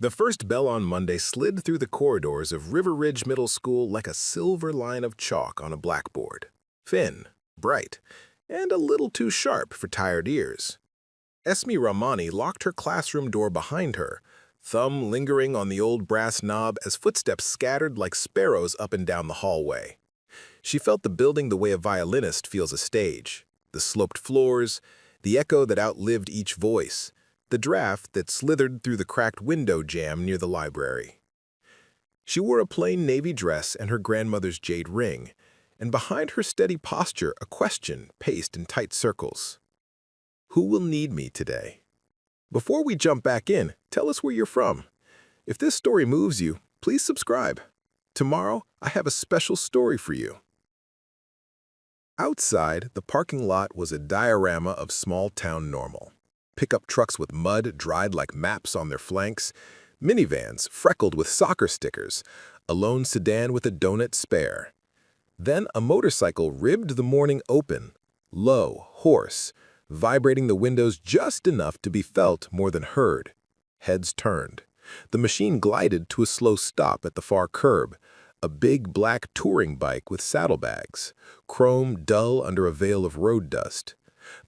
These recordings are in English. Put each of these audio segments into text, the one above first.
The first bell on Monday slid through the corridors of River Ridge Middle School like a silver line of chalk on a blackboard. Thin, bright, and a little too sharp for tired ears. Esme Ramani locked her classroom door behind her, thumb lingering on the old brass knob as footsteps scattered like sparrows up and down the hallway. She felt the building the way a violinist feels a stage, the sloped floors, the echo that outlived each voice, the draft that slithered through the cracked window jamb near the library. She wore a plain navy dress and her grandmother's jade ring, and behind her steady posture a question paced in tight circles. Who will need me today? Before we jump back in, tell us where you're from. If this story moves you, please subscribe. Tomorrow, I have a special story for you. Outside, the parking lot was a diorama of small-town normal. Pickup trucks with mud dried like maps on their flanks, minivans freckled with soccer stickers, a lone sedan with a donut spare. Then a motorcycle ribbed the morning open, low, hoarse, vibrating the windows just enough to be felt more than heard. Heads turned. The machine glided to a slow stop at the far curb, a big black touring bike with saddlebags, chrome dull under a veil of road dust.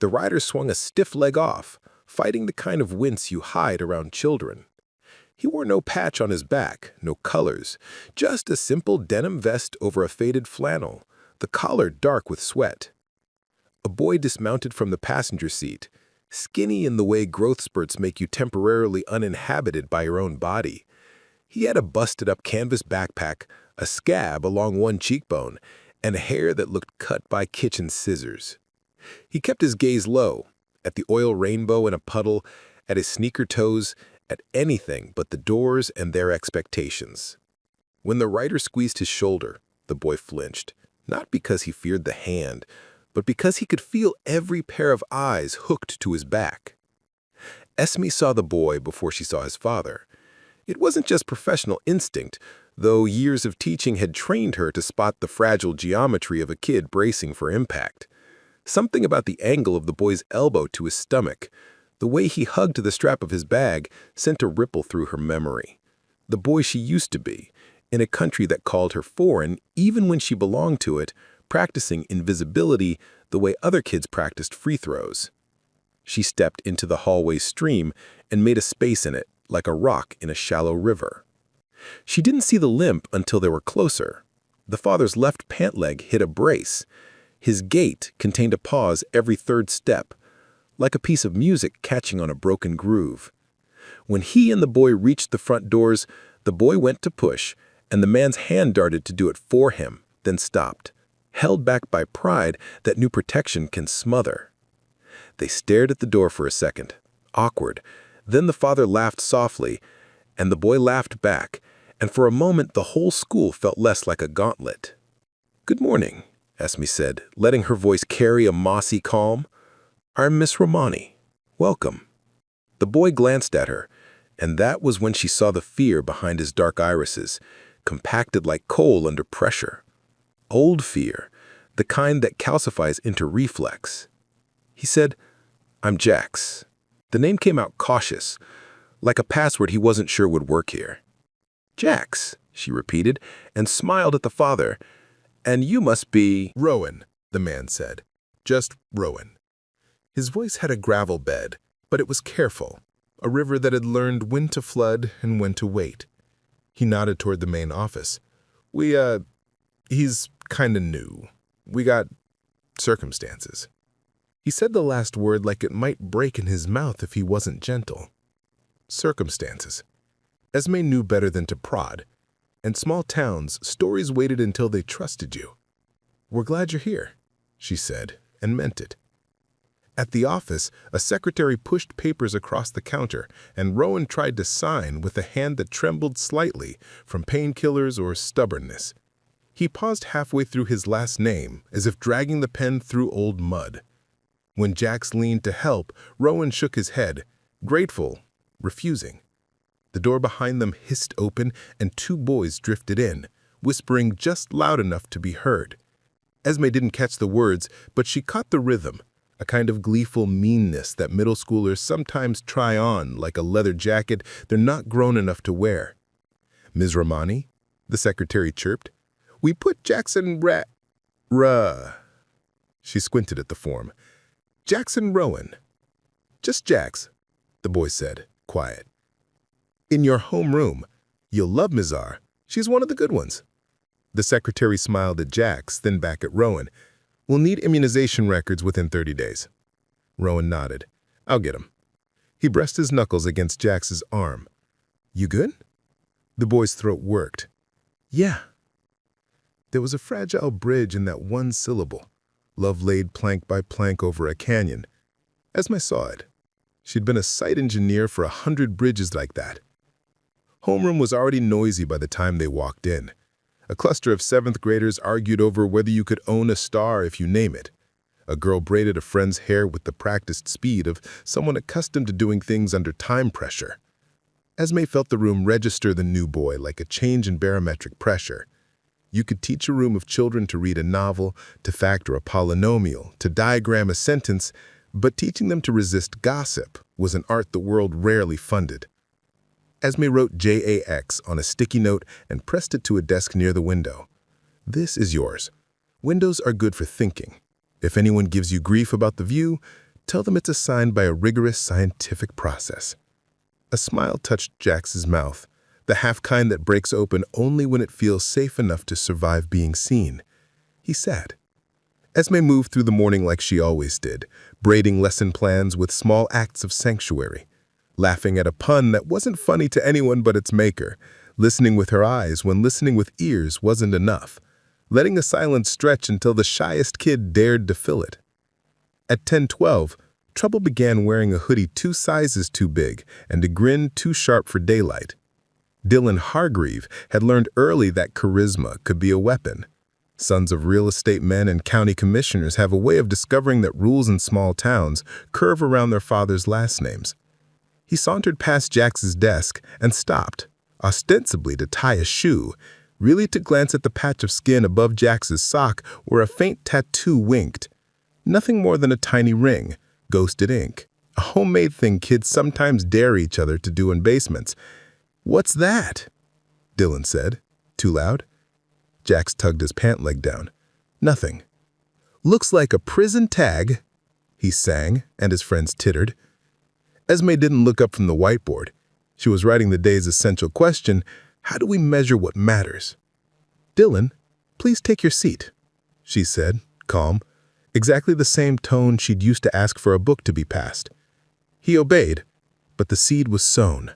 The rider swung a stiff leg off, fighting the kind of wince you hide around children. He wore no patch on his back, no colors, just a simple denim vest over a faded flannel, the collar dark with sweat. A boy dismounted from the passenger seat, skinny in the way growth spurts make you temporarily uninhabited by your own body. He had a busted-up canvas backpack, a scab along one cheekbone, and hair that looked cut by kitchen scissors. He kept his gaze low, at the oil rainbow in a puddle, at his sneaker toes, at anything but the doors and their expectations. When the rider squeezed his shoulder, the boy flinched, not because he feared the hand, but because he could feel every pair of eyes hooked to his back. Esme saw the boy before she saw his father. It wasn't just professional instinct, though years of teaching had trained her to spot the fragile geometry of a kid bracing for impact. Something about the angle of the boy's elbow to his stomach, the way he hugged the strap of his bag, sent a ripple through her memory. The boy she used to be, in a country that called her foreign even when she belonged to it, practicing invisibility the way other kids practiced free throws. She stepped into the hallway stream and made a space in it, like a rock in a shallow river. She didn't see the limp until they were closer. The father's left pant leg hit a brace. His gait contained a pause every third step, like a piece of music catching on a broken groove. When he and the boy reached the front doors, the boy went to push, and the man's hand darted to do it for him, then stopped, held back by pride that new protection can smother. They stared at the door for a second, awkward. Then the father laughed softly, and the boy laughed back, and for a moment the whole school felt less like a gauntlet. "Good morning," Esme said, letting her voice carry a mossy calm. "I'm Miss Romani. Welcome." The boy glanced at her, and that was when she saw the fear behind his dark irises, compacted like coal under pressure. Old fear, the kind that calcifies into reflex. He said, "I'm Jax." The name came out cautious, like a password he wasn't sure would work here. "Jax," she repeated, and smiled at the father. "And you must be—" "Rowan," the man said. "Just Rowan." His voice had a gravel bed, but it was careful, a river that had learned when to flood and when to wait. He nodded toward the main office. He's kinda new. We got circumstances." He said the last word like it might break in his mouth if he wasn't gentle. Circumstances. Esme knew better than to prod. In small towns, stories waited until they trusted you. "We're glad you're here," she said, and meant it. At the office, a secretary pushed papers across the counter, and Rowan tried to sign with a hand that trembled slightly from painkillers or stubbornness. He paused halfway through his last name, as if dragging the pen through old mud. When Jax leaned to help, Rowan shook his head, grateful, refusing. The door behind them hissed open, and two boys drifted in, whispering just loud enough to be heard. Esme didn't catch the words, but she caught the rhythm, a kind of gleeful meanness that middle schoolers sometimes try on like a leather jacket they're not grown enough to wear. "Ms. Ramani," the secretary chirped, "we put Jackson Ruh." She squinted at the form. "Jackson Rowan." "Just Jax," the boy said, quiet. "In your homeroom. You'll love Ms. R. She's one of the good ones." The secretary smiled at Jax, then back at Rowan. "We'll need immunization records within 30 days. Rowan nodded. "I'll get 'em." He pressed his knuckles against Jax's arm. "You good?" The boy's throat worked. "Yeah." There was a fragile bridge in that one syllable, love laid plank by plank over a canyon. Esme saw it. She'd been a site engineer for 100 bridges like that. Homeroom was already noisy by the time they walked in. A cluster of 7th graders argued over whether you could own a star if you name it. A girl braided a friend's hair with the practiced speed of someone accustomed to doing things under time pressure. Esme felt the room register the new boy like a change in barometric pressure. You could teach a room of children to read a novel, to factor a polynomial, to diagram a sentence, but teaching them to resist gossip was an art the world rarely funded. Esme wrote JAX on a sticky note and pressed it to a desk near the window. "This is yours. Windows are good for thinking. If anyone gives you grief about the view, tell them it's assigned by a rigorous scientific process." A smile touched Jax's mouth, the half kind that breaks open only when it feels safe enough to survive being seen. He sat. Esme moved through the morning like she always did, braiding lesson plans with small acts of sanctuary, laughing at a pun that wasn't funny to anyone but its maker, listening with her eyes when listening with ears wasn't enough, letting a silence stretch until the shyest kid dared to fill it. At 10:12, Trouble began wearing a hoodie 2 sizes too big and a grin too sharp for daylight. Dylan Hargreave had learned early that charisma could be a weapon. Sons of real estate men and county commissioners have a way of discovering that rules in small towns curve around their fathers' last names. He sauntered past Jax's desk and stopped, ostensibly to tie a shoe, really to glance at the patch of skin above Jax's sock where a faint tattoo winked. Nothing more than a tiny ring, ghosted ink, a homemade thing kids sometimes dare each other to do in basements. "What's that?" Dylan said. "Too loud?" Jax tugged his pant leg down. "Nothing." "Looks like a prison tag," he sang, and his friends tittered. Esme didn't look up from the whiteboard. She was writing the day's essential question, how do we measure what matters? "Dylan, please take your seat," she said, calm, exactly the same tone she'd used to ask for a book to be passed. He obeyed, but the seed was sown.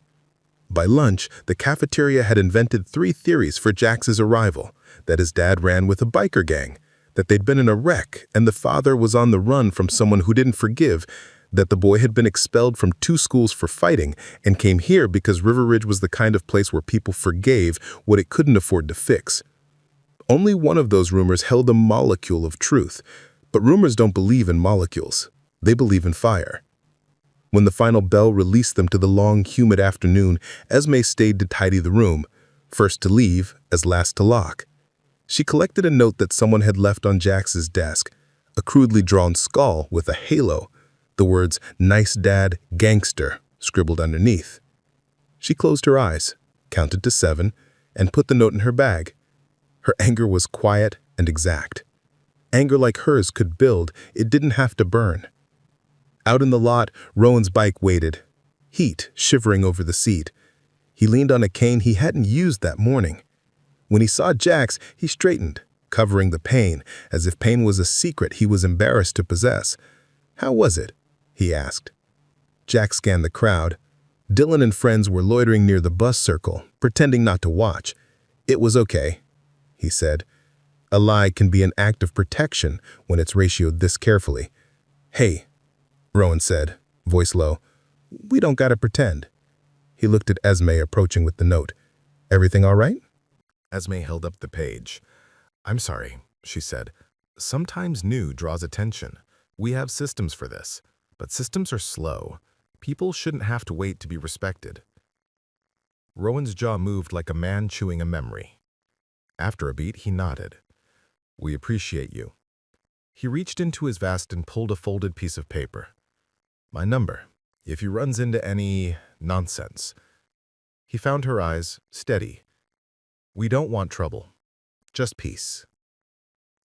By lunch, the cafeteria had invented 3 theories for Jax's arrival, that his dad ran with a biker gang, that they'd been in a wreck and the father was on the run from someone who didn't forgive, that the boy had been expelled from 2 schools for fighting and came here because River Ridge was the kind of place where people forgave what it couldn't afford to fix. Only one of those rumors held a molecule of truth, but rumors don't believe in molecules. They believe in fire. When the final bell released them to the long, humid afternoon, Esme stayed to tidy the room, first to leave, as last to lock. She collected a note that someone had left on Jax's desk, a crudely drawn skull with a halo, the words "Nice Dad, Gangster" scribbled underneath. She closed her eyes, counted to 7, and put the note in her bag. Her anger was quiet and exact. Anger like hers could build, it didn't have to burn. Out in the lot, Rowan's bike waited, heat shivering over the seat. He leaned on a cane he hadn't used that morning. When he saw Jax, he straightened, covering the pain, as if pain was a secret he was embarrassed to possess. "How was it?" he asked. Jax scanned the crowd. Dylan and friends were loitering near the bus circle, pretending not to watch. "It was okay," he said. A lie can be an act of protection when it's ratioed this carefully. "Hey," Rowan said, voice low, "we don't gotta pretend." He looked at Esme approaching with the note. "Everything all right?" Esme held up the page. "I'm sorry," she said. "Sometimes new draws attention. We have systems for this, but systems are slow. People shouldn't have to wait to be respected." Rowan's jaw moved like a man chewing a memory. After a beat, he nodded. "We appreciate you." He reached into his vest and pulled a folded piece of paper. My number, if you runs into any nonsense. He found her eyes, steady. We don't want trouble, just peace.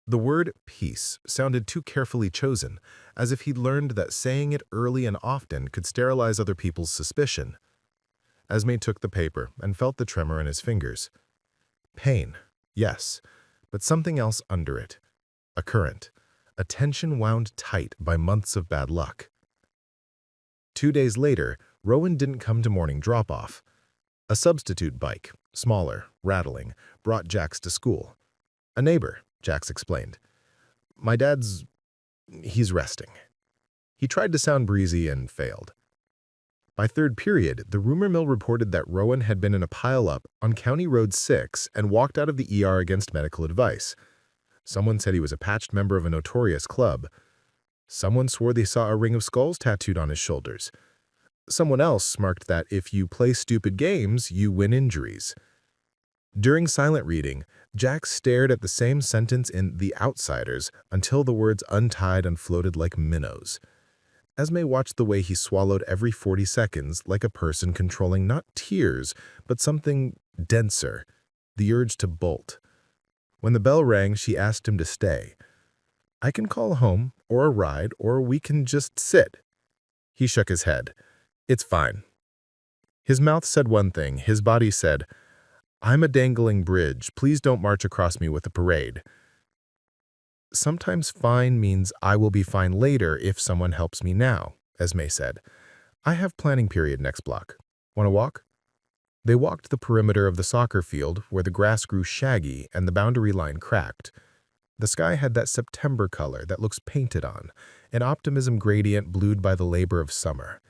The word peace sounded too carefully chosen, as if he'd learned that saying it early and often could sterilize other people's suspicion. Esme took the paper and felt the tremor in his fingers. Pain, yes, but something else under it. A current, a tension wound tight by months of bad luck. 2 days later, Rowan didn't come to morning drop-off. A substitute bike, smaller, rattling, brought Jax to school. A neighbor, Jax explained. My dad's... he's resting. He tried to sound breezy and failed. By third period, the rumor mill reported that Rowan had been in a pile-up on County Road 6 and walked out of the ER against medical advice. Someone said he was a patched member of a notorious club. Someone swore they saw a ring of skulls tattooed on his shoulders. Someone else marked that if you play stupid games, you win injuries. During silent reading, Jax stared at the same sentence in The Outsiders until the words untied and floated like minnows. Esme watched the way he swallowed every 40 seconds like a person controlling not tears, but something denser, the urge to bolt. When the bell rang, she asked him to stay. I can call home, or a ride, or we can just sit. He shook his head. It's fine. His mouth said one thing, his body said, I'm a dangling bridge, please don't march across me with a parade. Sometimes fine means I will be fine later if someone helps me now, Esme said. I have planning period next block. Want to walk? They walked the perimeter of the soccer field where the grass grew shaggy and the boundary line cracked. The sky had that September color that looks painted on, an optimism gradient blued by the labor of summer.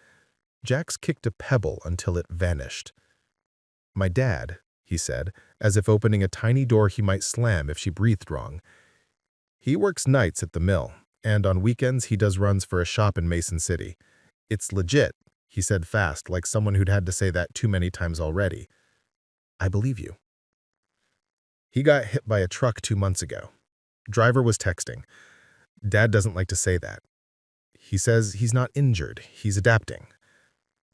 Jax kicked a pebble until it vanished. My dad, he said, as if opening a tiny door he might slam if she breathed wrong. He works nights at the mill, and on weekends he does runs for a shop in Mason City. It's legit, he said fast, like someone who'd had to say that too many times already. I believe you. He got hit by a truck 2 months ago. Driver was texting. Dad doesn't like to say that. He says he's not injured, he's adapting.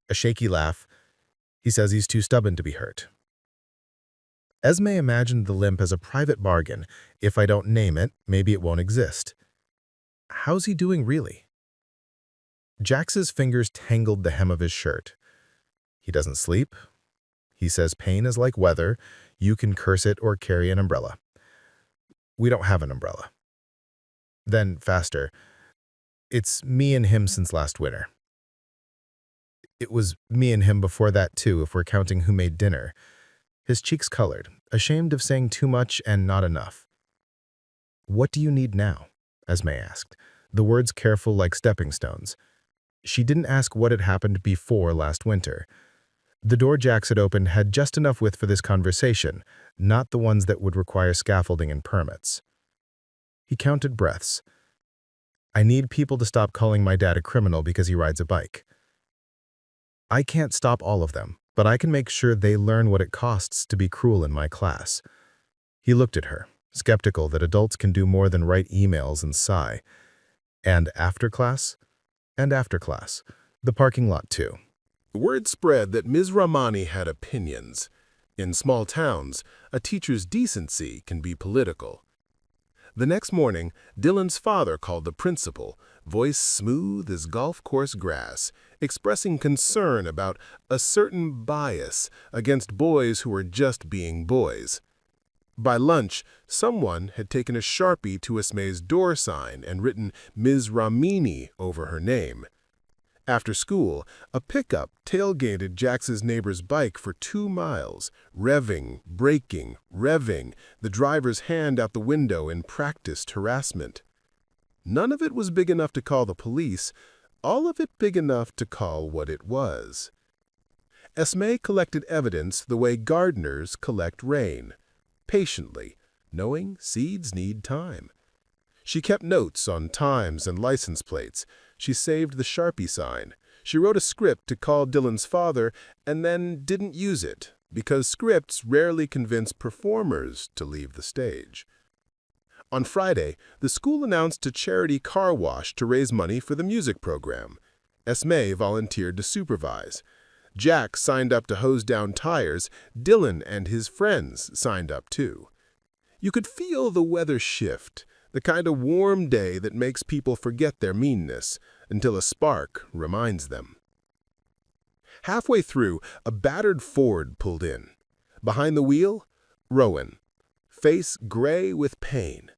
A shaky laugh. He says he's too stubborn to be hurt. Esme imagined the limp as a private bargain. If I don't name it, maybe it won't exist. How's he doing really? Jax's fingers tangled the hem of his shirt. He doesn't sleep. He says pain is like weather. You can curse it or carry an umbrella. We don't have an umbrella. Then, faster, it's me and him since last winter. It was me and him before that too, if we're counting who made dinner. His cheeks colored, ashamed of saying too much and not enough. What do you need now? Esme asked, the words careful like stepping stones. She didn't ask what had happened before last winter. The door Jax had opened had just enough width for this conversation, not the ones that would require scaffolding and permits. He counted breaths. I need people to stop calling my dad a criminal because he rides a bike. I can't stop all of them, but I can make sure they learn what it costs to be cruel in my class. He looked at her, skeptical that adults can do more than write emails and sigh. And after class? And after class. The parking lot too. Word spread that Ms. Ramani had opinions. In small towns, a teacher's decency can be political. The next morning, Dylan's father called the principal, voice smooth as golf course grass, expressing concern about a certain bias against boys who were just being boys. By lunch, someone had taken a Sharpie to Esme's door sign and written Ms. Ramini over her name. After school, a pickup tailgated Jax's neighbor's bike for 2 miles, revving, braking, revving, the driver's hand out the window in practiced harassment. None of it was big enough to call the police, all of it big enough to call what it was. Esme collected evidence the way gardeners collect rain, patiently, knowing seeds need time. She kept notes on times and license plates. She saved the Sharpie sign. She wrote a script to call Dylan's father and then didn't use it because scripts rarely convince performers to leave the stage. On Friday, the school announced a charity car wash to raise money for the music program. Esme volunteered to supervise. Jack signed up to hose down tires. Dylan and his friends signed up too. You could feel the weather shift, the kind of warm day that makes people forget their meanness until a spark reminds them. Halfway through, a battered Ford pulled in. Behind the wheel, Rowan, face gray with pain.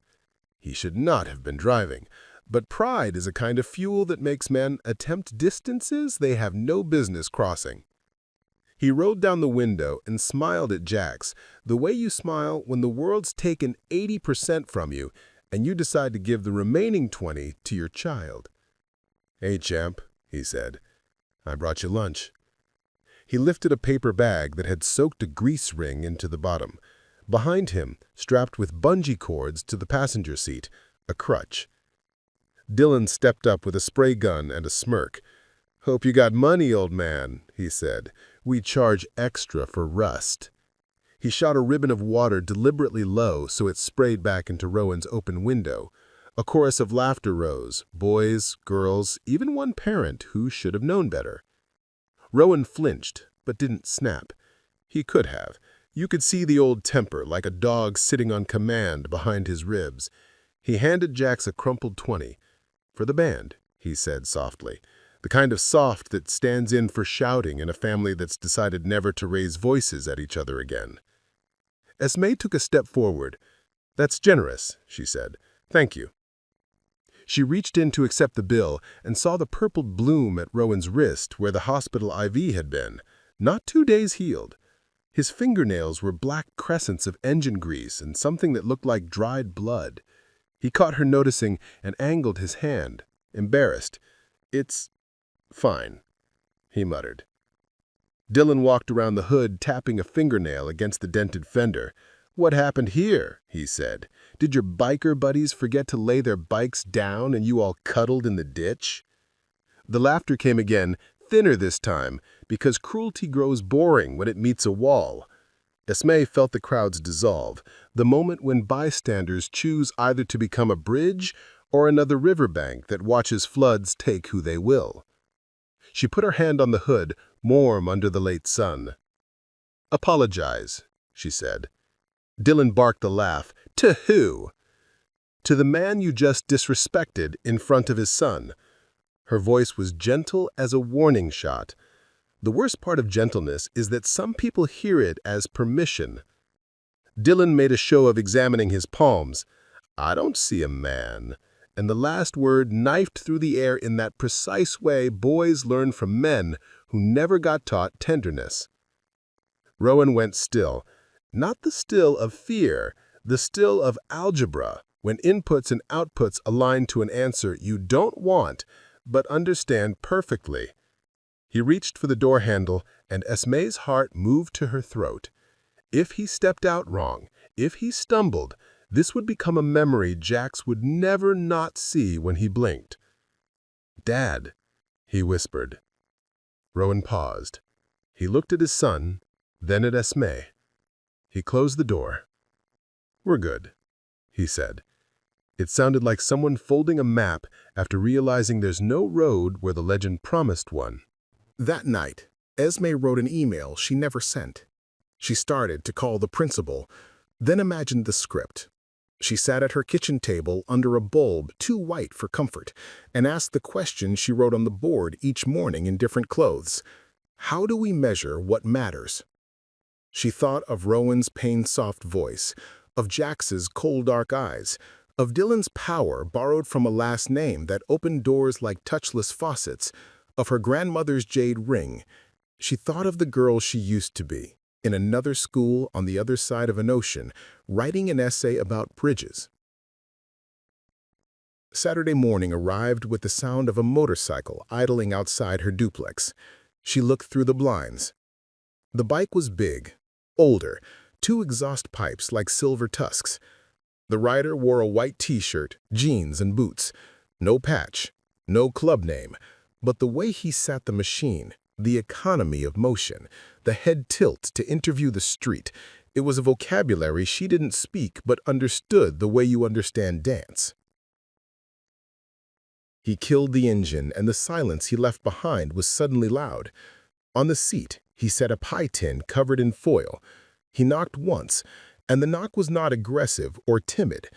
He should not have been driving, but pride is a kind of fuel that makes men attempt distances they have no business crossing. He rolled down the window and smiled at Jax, the way you smile when the world's taken 80% from you and you decide to give the remaining 20 to your child. "Hey, champ," he said. "I brought you lunch." He lifted a paper bag that had soaked a grease ring into the bottom. Behind him, strapped with bungee cords to the passenger seat, a crutch. Dylan stepped up with a spray gun and a smirk. "Hope you got money, old man," he said. "We charge extra for rust." He shot a ribbon of water deliberately low so it sprayed back into Rowan's open window. A chorus of laughter rose, boys, girls, even one parent who should have known better. Rowan flinched, but didn't snap. He could have. You could see the old temper, like a dog sitting on command behind his ribs. He handed Jax a crumpled 20. "For the band," he said softly. The kind of soft that stands in for shouting in a family that's decided never to raise voices at each other again. Esme took a step forward. "That's generous," she said. "Thank you." She reached in to accept the bill and saw the purpled bloom at Rowan's wrist where the hospital IV had been. Not 2 days healed. His fingernails were black crescents of engine grease and something that looked like dried blood. He caught her noticing and angled his hand, embarrassed. "It's fine," he muttered. Dylan walked around the hood, tapping a fingernail against the dented fender. "What happened here?" he said. "Did your biker buddies forget to lay their bikes down and you all cuddled in the ditch?" The laughter came again, thinner this time, because cruelty grows boring when it meets a wall. Esme felt the crowds dissolve, the moment when bystanders choose either to become a bridge or another riverbank that watches floods take who they will. She put her hand on the hood, warm under the late sun. "Apologize," she said. Dylan barked a laugh. "To who?" "To the man you just disrespected in front of his son." Her voice was gentle as a warning shot. The worst part of gentleness is that some people hear it as permission. Dylan made a show of examining his palms. "I don't see a man." And the last word knifed through the air in that precise way boys learn from men who never got taught tenderness. Rowan went still. Not the still of fear, the still of algebra, when inputs and outputs align to an answer you don't want, but understand perfectly. He reached for the door handle, and Esme's heart moved to her throat. If he stepped out wrong, if he stumbled, this would become a memory Jax would never not see when he blinked. "Dad," he whispered. Rowan paused. He looked at his son, then at Esme. He closed the door. "We're good," he said. It sounded like someone folding a map after realizing there's no road where the legend promised one. That night, Esme wrote an email she never sent. She started to call the principal, then imagined the script. She sat at her kitchen table under a bulb too white for comfort and asked the question she wrote on the board each morning in different clothes. How do we measure what matters? She thought of Rowan's pain-soft voice, of Jax's cold dark eyes, of Dylan's power borrowed from a last name that opened doors like touchless faucets, of her grandmother's jade ring. She thought of the girl she used to be, in another school on the other side of an ocean, writing an essay about bridges. Saturday morning arrived with the sound of a motorcycle idling outside her duplex. She looked through the blinds. The bike was big, older, 2 exhaust pipes like silver tusks. The rider wore a white t-shirt, jeans, and boots. No patch, no club name, but the way he sat the machine, The economy of motion, the head tilt to interview the street. It was a vocabulary she didn't speak but understood the way you understand dance. He killed the engine, and the silence he left behind was suddenly loud. On the seat, he set a pie tin covered in foil. He knocked once, and the knock was not aggressive or timid.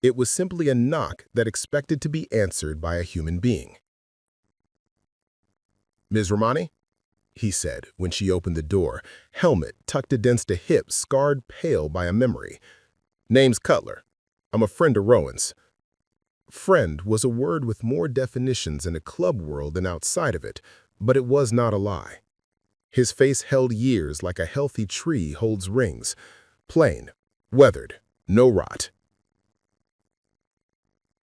It was simply a knock that expected to be answered by a human being. "Ms. Romani?" he said when she opened the door, helmet tucked against a hip scarred pale by a memory. "Name's Cutler. I'm a friend of Rowan's." Friend was a word with more definitions in a club world than outside of it, but it was not a lie. His face held years like a healthy tree holds rings. Plain, weathered, no rot.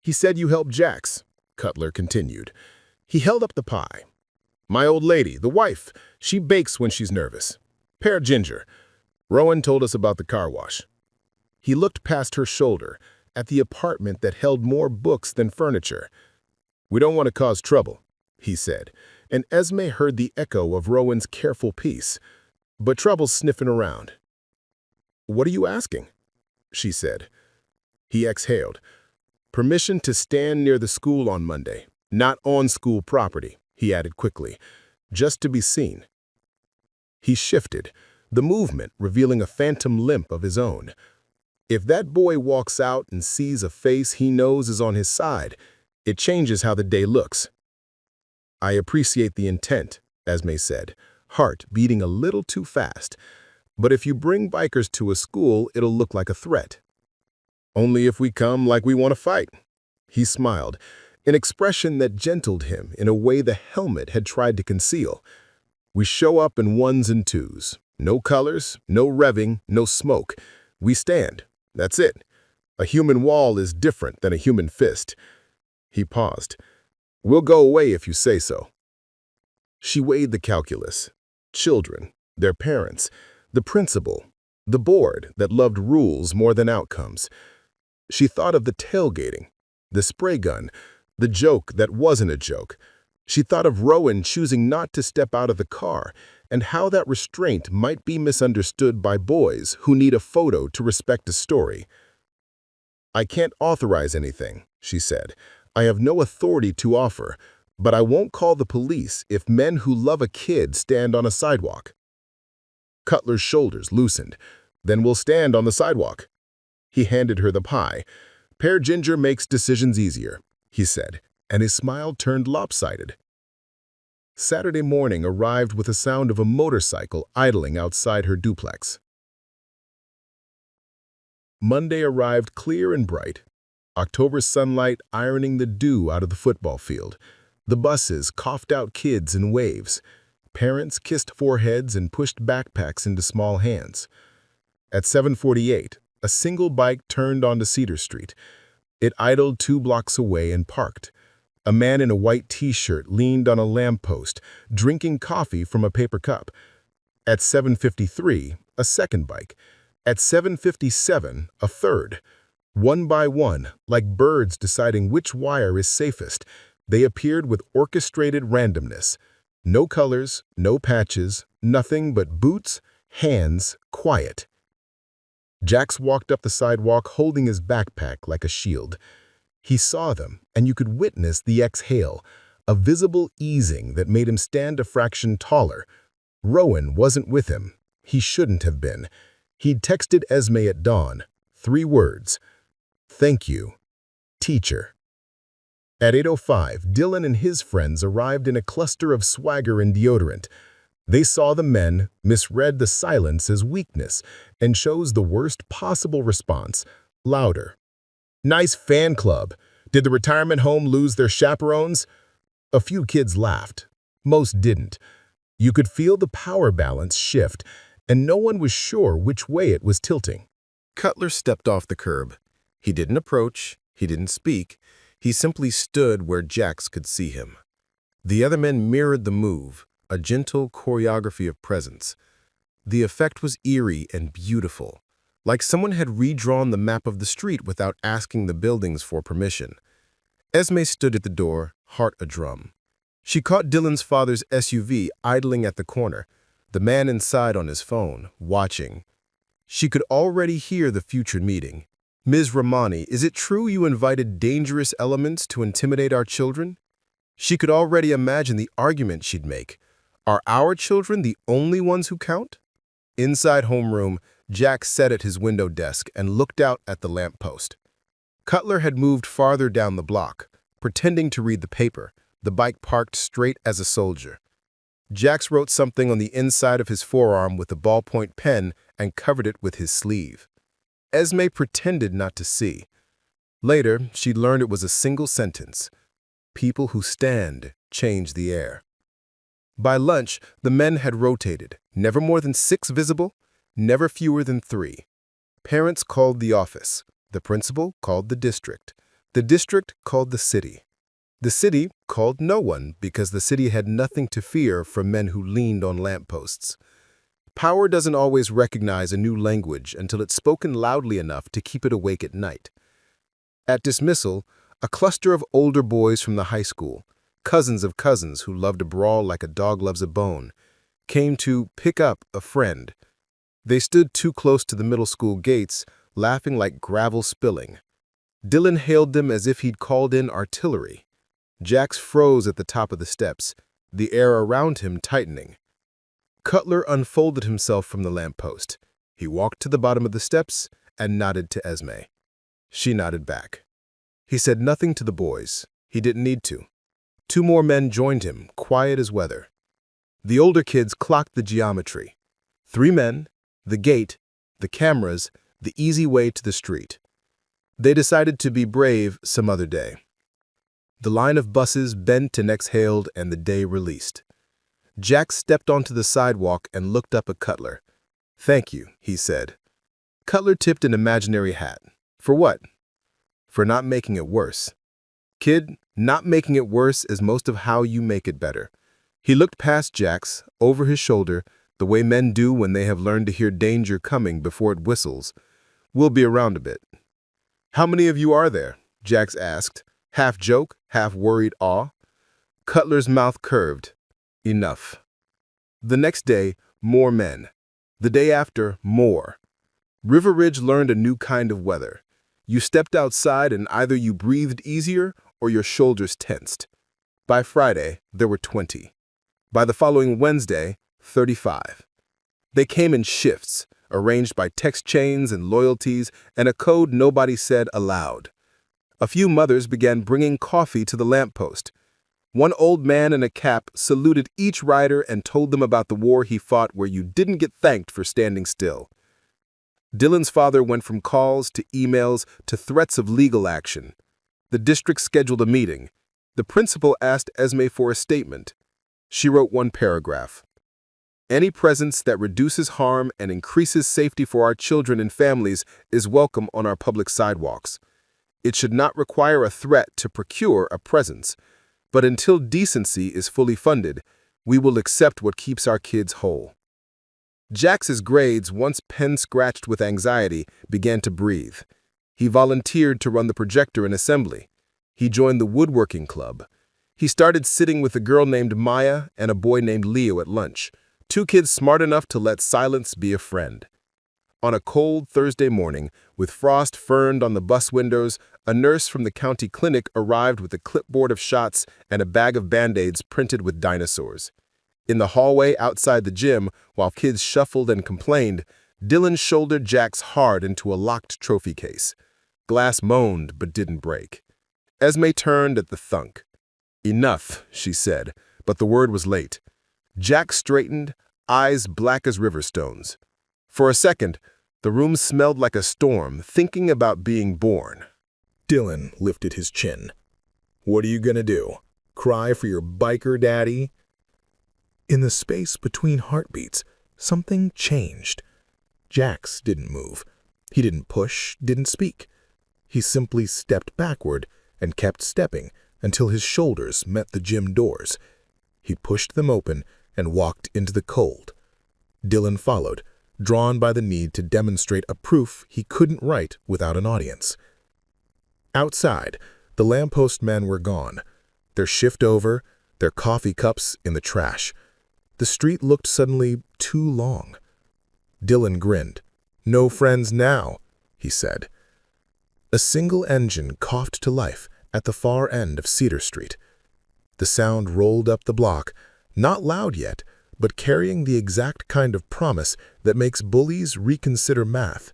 "He said you helped Jax," Cutler continued. He held up the pie. "My old lady, the wife, she bakes when she's nervous. Pear ginger. Rowan told us about the car wash." He looked past her shoulder at the apartment that held more books than furniture. "We don't want to cause trouble," he said, and Esme heard the echo of Rowan's careful peace. "But trouble's sniffing around." "What are you asking?" she said. He exhaled. "Permission to stand near the school on Monday. Not on school property," he added quickly, "just to be seen." He shifted, the movement revealing a phantom limp of his own. If that boy walks out and sees a face he knows is on his side, it changes how the day looks. "I appreciate the intent," Esme said, heart beating a little too fast. "But if you bring bikers to a school, it'll look like a threat." "Only if we come like we want to fight." He smiled, an expression that gentled him in a way the helmet had tried to conceal. "We show up in ones and twos. No colors, no revving, no smoke. We stand. That's it. A human wall is different than a human fist." He paused. "We'll go away if you say so." She weighed the calculus. Children, their parents, the principal, the board that loved rules more than outcomes. She thought of the tailgating, the spray gun, the joke that wasn't a joke. She thought of Rowan choosing not to step out of the car, and how that restraint might be misunderstood by boys who need a photo to respect a story. "I can't authorize anything," she said. "I have no authority to offer, but I won't call the police if men who love a kid stand on a sidewalk." Cutler's shoulders loosened. "Then we'll stand on the sidewalk." He handed her the pie. "Pear ginger makes decisions easier," he said, and his smile turned lopsided. Saturday morning arrived with the sound of a motorcycle idling outside her duplex. Monday arrived clear and bright. October sunlight ironing the dew out of the football field. The buses coughed out kids in waves. Parents kissed foreheads and pushed backpacks into small hands. At 7:48, a single bike turned onto Cedar Street. It idled 2 blocks away and parked. A man in a white t-shirt leaned on a lamppost, drinking coffee from a paper cup. At 7:53, a second bike. At 7:57, a third. One by one, like birds deciding which wire is safest, they appeared with orchestrated randomness. No colors, no patches, nothing but boots, hands, quiet. Jax walked up the sidewalk holding his backpack like a shield. He saw them, and you could witness the exhale, a visible easing that made him stand a fraction taller. Rowan wasn't with him. He shouldn't have been. He'd texted Esme at dawn. 3 words. "Thank you, teacher." At 8:05, Dylan and his friends arrived in a cluster of swagger and deodorant. They saw the men, misread the silence as weakness, and chose the worst possible response, louder. "Nice fan club. Did the retirement home lose their chaperones?" A few kids laughed. Most didn't. You could feel the power balance shift, and no one was sure which way it was tilting. Cutler stepped off the curb. He didn't approach. He didn't speak. He simply stood where Jax could see him. The other men mirrored the move, a gentle choreography of presence. The effect was eerie and beautiful, like someone had redrawn the map of the street without asking the buildings for permission. Esme stood at the door, heart adrum. She caught Dylan's father's SUV idling at the corner, the man inside on his phone, watching. She could already hear the future meeting. "Ms. Ramani, is it true you invited dangerous elements to intimidate our children?" She could already imagine the argument she'd make. Are our children the only ones who count? Inside homeroom, Jack sat at his window desk and looked out at the lamppost. Cutler had moved farther down the block, pretending to read the paper, the bike parked straight as a soldier. Jax wrote something on the inside of his forearm with a ballpoint pen and covered it with his sleeve. Esme pretended not to see. Later, she learned it was a single sentence. People who stand change the air. By lunch, the men had rotated, never more than 6 visible, never fewer than 3. Parents called the office. The principal called the district called the city. The city called no one because the city had nothing to fear from men who leaned on lampposts. Power doesn't always recognize a new language until it's spoken loudly enough to keep it awake at night. At dismissal, a cluster of older boys from the high school, cousins of cousins who loved to brawl like a dog loves a bone, came to pick up a friend. They stood too close to the middle school gates, laughing like gravel spilling. Dylan hailed them as if he'd called in artillery. Jax froze at the top of the steps, the air around him tightening. Cutler unfolded himself from the lamppost. He walked to the bottom of the steps and nodded to Esme. She nodded back. He said nothing to the boys. He didn't need to. 2 more men joined him, quiet as weather. The older kids clocked the geometry. 3 men, the gate, the cameras, the easy way to the street. They decided to be brave some other day. The line of buses bent and exhaled, and the day released. Jack stepped onto the sidewalk and looked up at Cutler. "Thank you," he said. Cutler tipped an imaginary hat. "For what?" "For not making it worse." "Kid, not making it worse is most of how you make it better." He looked past Jax, over his shoulder, the way men do when they have learned to hear danger coming before it whistles. "We'll be around a bit." "How many of you are there?" Jax asked, half joke, half worried awe. Cutler's mouth curved. "Enough." The next day, more men. The day after, more. River Ridge learned a new kind of weather. You stepped outside and either you breathed easier or your shoulders tensed. By Friday, there were 20. By the following Wednesday, 35. They came in shifts, arranged by text chains and loyalties and a code nobody said aloud. A few mothers began bringing coffee to the lamppost. One old man in a cap saluted each rider and told them about the war he fought where you didn't get thanked for standing still. Dylan's father went from calls to emails to threats of legal action. The district scheduled a meeting. The principal asked Esme for a statement. She wrote 1 paragraph. "Any presence that reduces harm and increases safety for our children and families is welcome on our public sidewalks. It should not require a threat to procure a presence, but until decency is fully funded, we will accept what keeps our kids whole." Jax's grades, once pen-scratched with anxiety, began to breathe. He volunteered to run the projector in assembly. He joined the woodworking club. He started sitting with a girl named Maya and a boy named Leo at lunch, 2 kids smart enough to let silence be a friend. On a cold Thursday morning, with frost ferned on the bus windows, a nurse from the county clinic arrived with a clipboard of shots and a bag of Band-Aids printed with dinosaurs. In the hallway outside the gym, while kids shuffled and complained, Dylan shouldered Jax hard into a locked trophy case. Glass moaned but didn't break. Esme turned at the thunk. "Enough," she said, but the word was late. Jax straightened, eyes black as river stones. For a second, the room smelled like a storm, thinking about being born. Dylan lifted his chin. "What are you gonna do? Cry for your biker daddy?" In the space between heartbeats, something changed. Jax didn't move. He didn't push, didn't speak. He simply stepped backward and kept stepping until his shoulders met the gym doors. He pushed them open and walked into the cold. Dylan followed, drawn by the need to demonstrate a proof he couldn't write without an audience. Outside, the lamppost men were gone. Their shift over, their coffee cups in the trash. The street looked suddenly too long. Dylan grinned. "No friends now," he said. A single engine coughed to life at the far end of Cedar Street. The sound rolled up the block, not loud yet, but carrying the exact kind of promise that makes bullies reconsider math.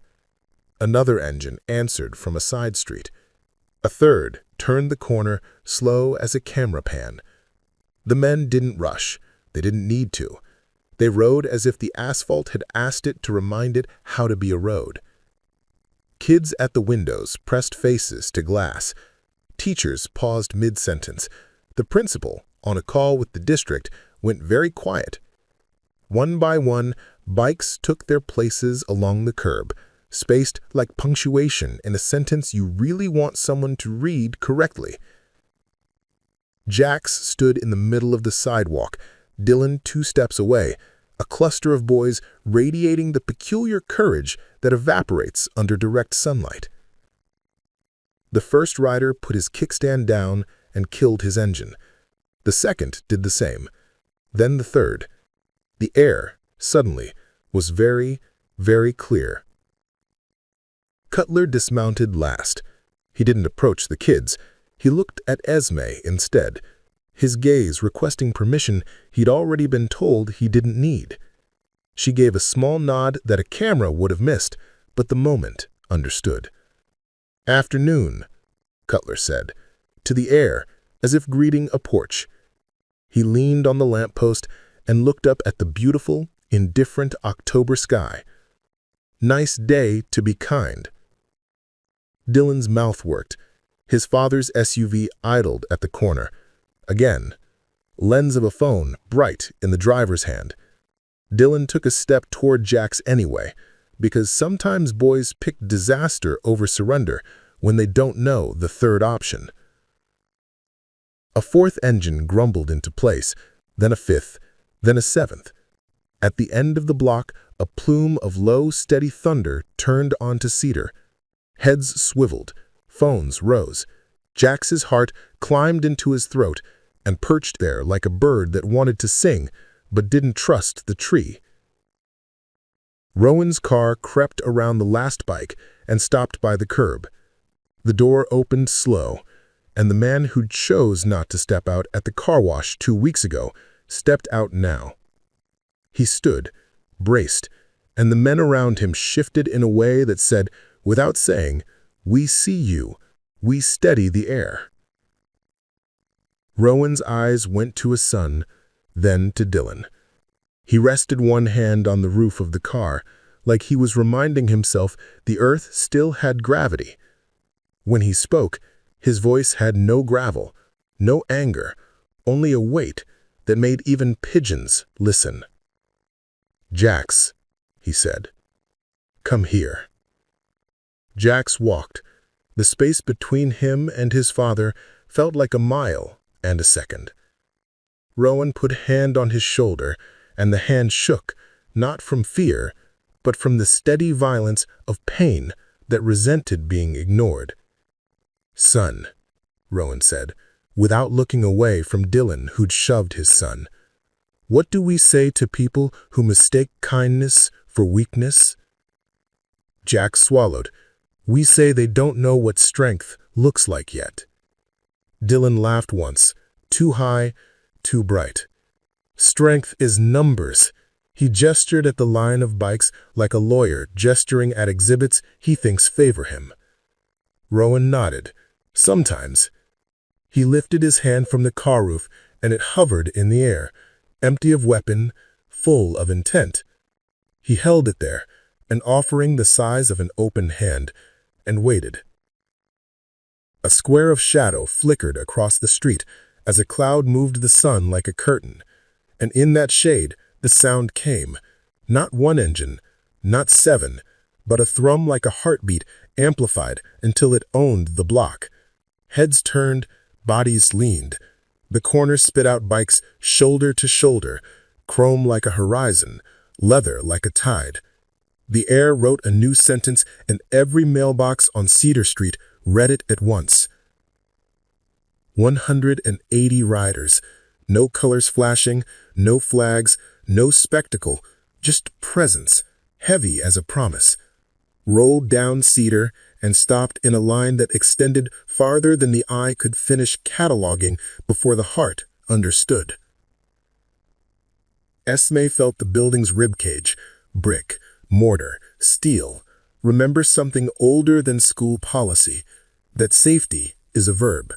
Another engine answered from a side street. A third turned the corner, slow as a camera pan. The men didn't rush. They didn't need to. They rode as if the asphalt had asked it to remind it how to be a road. Kids at the windows pressed faces to glass. Teachers paused mid-sentence. The principal, on a call with the district, went very quiet. One by one, bikes took their places along the curb, spaced like punctuation in a sentence you really want someone to read correctly. Jax stood in the middle of the sidewalk, Dylan 2 steps away, a cluster of boys radiating the peculiar courage that evaporates under direct sunlight. The first rider put his kickstand down and killed his engine. The second did the same. Then the third. The air, suddenly, was very, very clear. Cutler dismounted last. He didn't approach the kids. He looked at Esme instead, his gaze requesting permission he'd already been told he didn't need. She gave a small nod that a camera would have missed, but the moment understood. "Afternoon," Cutler said, to the air, as if greeting a porch. He leaned on the lamppost and looked up at the beautiful, indifferent October sky. Nice day to be kind. Dylan's mouth worked. His father's SUV idled at the corner. Again, lens of a phone bright in the driver's hand. Dylan took a step toward Jax anyway, because sometimes boys pick disaster over surrender when they don't know the third option. A fourth engine grumbled into place, then a fifth, then a seventh. At the end of the block, a plume of low, steady thunder turned onto Cedar. Heads swiveled, phones rose. Jax's heart climbed into his throat and perched there like a bird that wanted to sing but didn't trust the tree. Rowan's car crept around the last bike and stopped by the curb. The door opened slow, and the man who chose not to step out at the car wash 2 weeks ago stepped out now. He stood, braced, and the men around him shifted in a way that said, without saying, "We see you. We steady the air." Rowan's eyes went to his son, then to Dylan. He rested one hand on the roof of the car, like he was reminding himself the earth still had gravity. When he spoke, his voice had no gravel, no anger, only a weight that made even pigeons listen. "Jax," he said, "come here." Jax walked. The space between him and his father felt like a mile and a second. Rowan put a hand on his shoulder, and the hand shook, not from fear, but from the steady violence of pain that resented being ignored. "Son," Rowan said, without looking away from Dylan, who'd shoved his son. "What do we say to people who mistake kindness for weakness?" Jax swallowed. "We say they don't know what strength looks like yet." Dylan laughed once, too high, too bright. "Strength is numbers." He gestured at the line of bikes like a lawyer gesturing at exhibits he thinks favor him. Rowan nodded. "Sometimes." He lifted his hand from the car roof, and it hovered in the air, empty of weapon, full of intent. He held it there, an offering the size of an open hand, and waited. A square of shadow flickered across the street as a cloud moved the sun like a curtain, and in that shade the sound came. Not one engine, not 7, but a thrum like a heartbeat amplified until it owned the block. Heads turned, bodies leaned. The corner spit out bikes shoulder to shoulder, chrome like a horizon, leather like a tide. The air wrote a new sentence, and every mailbox on Cedar Street read it at once. 180 riders, No colors flashing, no flags, no spectacle, just presence, heavy as a promise. Rolled down cedar and stopped in a line that extended farther than the eye could finish cataloging before the heart understood. Esme felt the building's ribcage, brick, mortar, steel. Remember something older than school policy, that safety is a verb.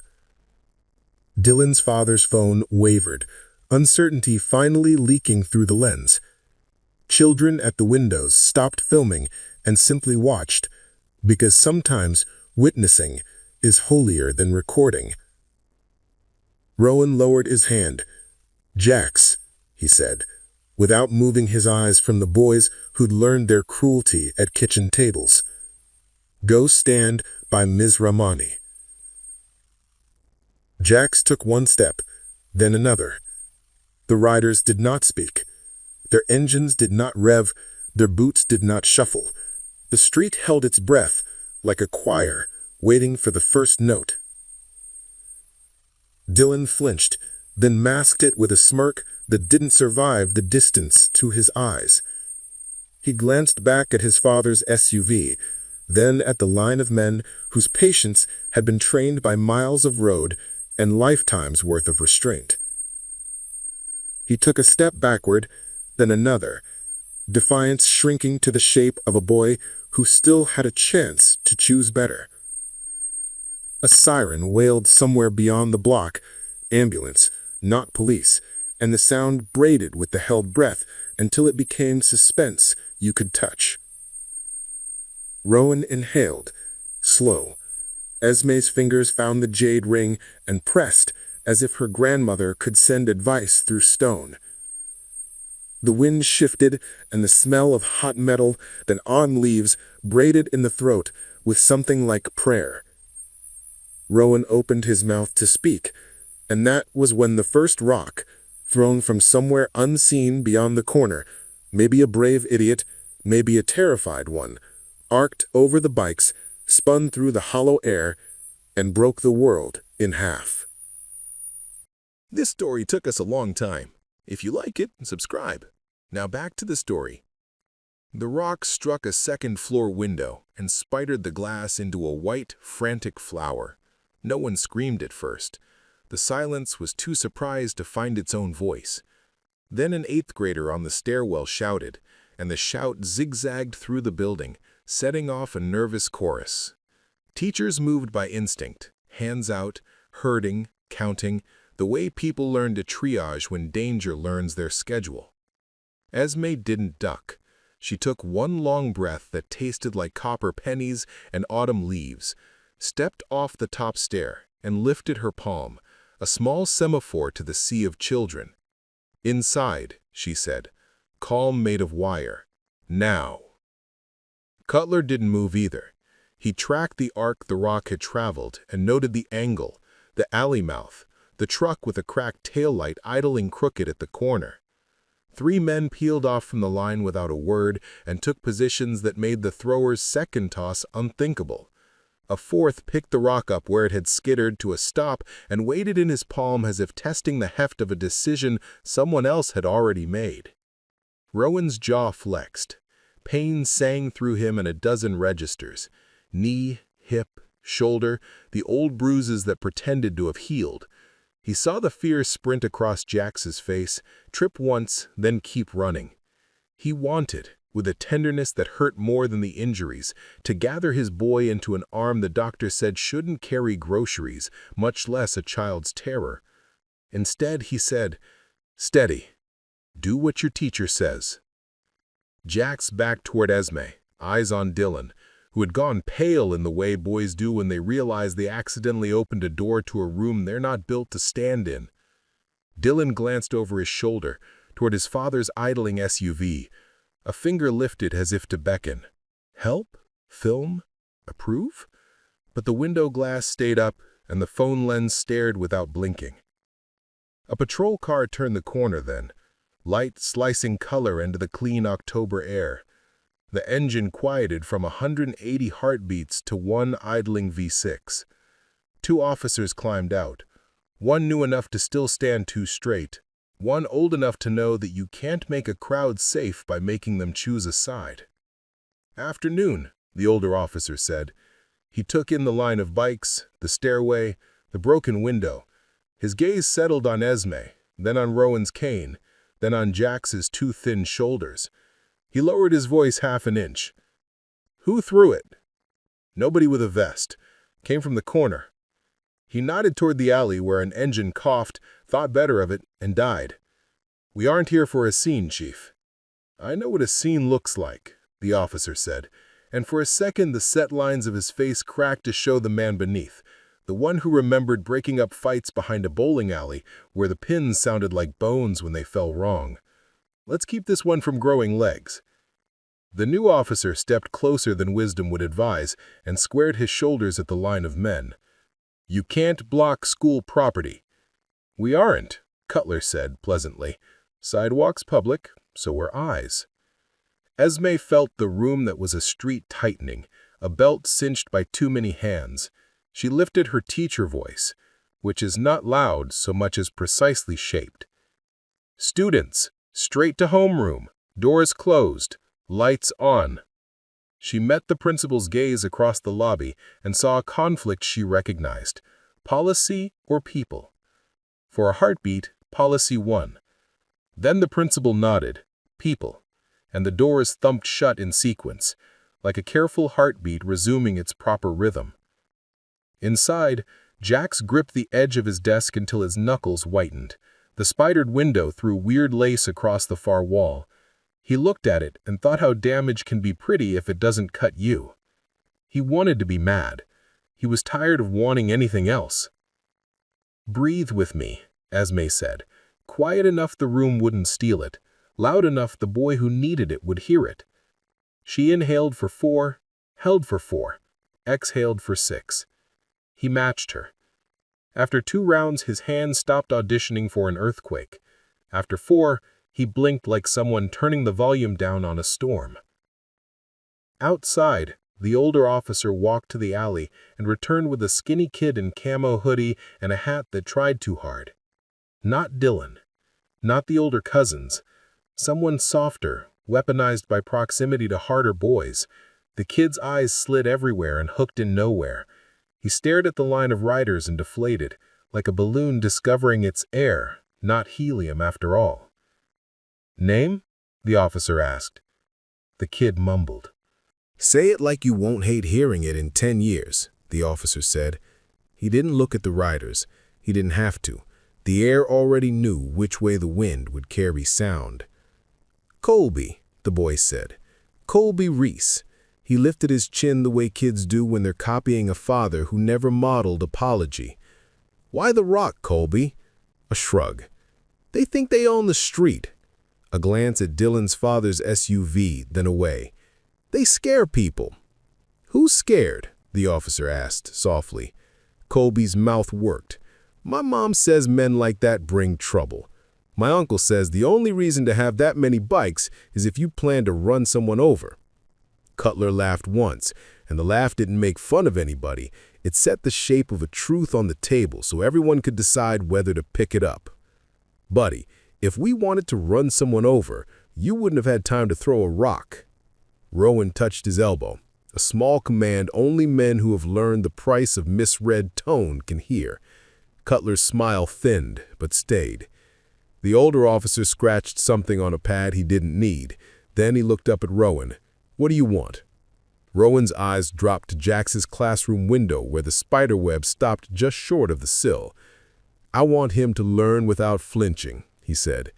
Dylan's father's phone wavered, uncertainty finally leaking through the lens. Children at the windows stopped filming and simply watched, because sometimes witnessing is holier than recording. Rowan lowered his hand. "Jax," he said, without moving his eyes from the boys who'd learned their cruelty at kitchen tables. "Go stand by Ms. Ramani." Jax took one step, then another. The riders did not speak. Their engines did not rev, their boots did not shuffle. The street held its breath, like a choir, waiting for the first note. Dylan flinched, then masked it with a smirk that didn't survive the distance to his eyes. He glanced back at his father's SUV, then at the line of men whose patience had been trained by miles of road and lifetimes' worth of restraint. He took a step backward, then another, defiance shrinking to the shape of a boy who still had a chance to choose better. A siren wailed somewhere beyond the block, ambulance, not police, and the sound braided with the held breath until it became suspense you could touch. Rowan inhaled, slow. Esme's fingers found the jade ring and pressed as if her grandmother could send advice through stone. The wind shifted, and the smell of hot metal, then on leaves, braided in the throat with something like prayer. Rowan opened his mouth to speak, and that was when the first rock, thrown from somewhere unseen beyond the corner, maybe a brave idiot, maybe a terrified one, arced over the bikes, spun through the hollow air, and broke the world in half. This story took us a long time. If you like it, subscribe. Now back to the story. The rock struck a second-floor window and spidered the glass into a white, frantic flower. No one screamed at first. The silence was too surprised to find its own voice. Then an eighth grader on the stairwell shouted, and the shout zigzagged through the building, setting off a nervous chorus. Teachers moved by instinct, hands out, herding, counting, the way people learn to triage when danger learns their schedule. Esme didn't duck. She took one long breath that tasted like copper pennies and autumn leaves, stepped off the top stair, and lifted her palm, a small semaphore to the sea of children. "Inside," she said, calm made of wire. "Now." Cutler didn't move either. He tracked the arc the rock had traveled and noted the angle, the alley mouth, the truck with a cracked taillight idling crooked at the corner. 3 men peeled off from the line without a word and took positions that made the thrower's second toss unthinkable. A fourth picked the rock up where it had skittered to a stop and weighed it in his palm as if testing the heft of a decision someone else had already made. Rowan's jaw flexed. Pain sang through him in a dozen registers. Knee, hip, shoulder, the old bruises that pretended to have healed. He saw the fear sprint across Jax's face, trip once, then keep running. He wanted, with a tenderness that hurt more than the injuries, to gather his boy into an arm the doctor said shouldn't carry groceries, much less a child's terror. Instead, he said, "Steady. Do what your teacher says." Jax backed toward Esme, eyes on Dylan, who had gone pale in the way boys do when they realize they accidentally opened a door to a room they're not built to stand in. Dylan glanced over his shoulder, toward his father's idling SUV, a finger lifted as if to beckon. Help? Film? Approve? But the window glass stayed up, and the phone lens stared without blinking. A patrol car turned the corner then, light slicing color into the clean October air. The engine quieted from 180 heartbeats to one idling V6. 2 officers climbed out, One new enough to still stand too straight. One old enough to know that you can't make a crowd safe by making them choose a side. Afternoon, the older officer said. He took in the line of bikes, the stairway, the broken window. His gaze settled on Esme, then on Rowan's cane, then on Jax's too thin shoulders. He lowered his voice half an inch. Who threw it? Nobody with a vest. Came from the corner. He nodded toward the alley where an engine coughed, thought better of it, and died. We aren't here for a scene, Chief. I know what a scene looks like, the officer said, and for a second the set lines of his face cracked to show the man beneath, the one who remembered breaking up fights behind a bowling alley where the pins sounded like bones when they fell wrong. Let's keep this one from growing legs. The new officer stepped closer than wisdom would advise and squared his shoulders at the line of men. You can't block school property. We aren't, Cutler said pleasantly. Sidewalks public, so are eyes. Esme felt the room that was a street tightening, a belt cinched by too many hands. She lifted her teacher voice, which is not loud so much as precisely shaped. Students, straight to homeroom, doors closed, lights on. She met the principal's gaze across the lobby and saw a conflict she recognized, policy or people. For a heartbeat, policy won. Then the principal nodded, people, and the doors thumped shut in sequence, like a careful heartbeat resuming its proper rhythm. Inside, Jax gripped the edge of his desk until his knuckles whitened. The spidered window threw weird lace across the far wall. He looked at it and thought how damage can be pretty if it doesn't cut you. He wanted to be mad. He was tired of wanting anything else. Breathe with me, Esme said. Quiet enough the room wouldn't steal it. Loud enough the boy who needed it would hear it. She inhaled for 4, held for 4, exhaled for 6. He matched her. After 2 rounds, his hand stopped auditioning for an earthquake. After 4, he blinked like someone turning the volume down on a storm. Outside, the older officer walked to the alley and returned with a skinny kid in camo hoodie and a hat that tried too hard. Not Dylan. Not the older cousins. Someone softer, weaponized by proximity to harder boys. The kid's eyes slid everywhere and hooked in nowhere. He stared at the line of riders and deflated, like a balloon discovering its air, not helium after all. Name? The officer asked. The kid mumbled. Say it like you won't hate hearing it in 10 years, the officer said. He didn't look at the riders. He didn't have to. The air already knew which way the wind would carry sound. Colby, the boy said. Colby Reese. He lifted his chin the way kids do when they're copying a father who never modeled apology. Why the rock, Colby? A shrug. They think they own the street. A glance at Dylan's father's SUV, then away. They scare people. Who's scared? The officer asked softly. Colby's mouth worked. My mom says men like that bring trouble. My uncle says the only reason to have that many bikes is if you plan to run someone over. Cutler laughed once, and the laugh didn't make fun of anybody. It set the shape of a truth on the table so everyone could decide whether to pick it up. Buddy, if we wanted to run someone over, you wouldn't have had time to throw a rock. Rowan touched his elbow, a small command only men who have learned the price of misread tone can hear. Cutler's smile thinned, but stayed. The older officer scratched something on a pad he didn't need. Then he looked up at Rowan. What do you want? Rowan's eyes dropped to Jax's classroom window where the spiderweb stopped just short of the sill. I want him to learn without flinching, he said.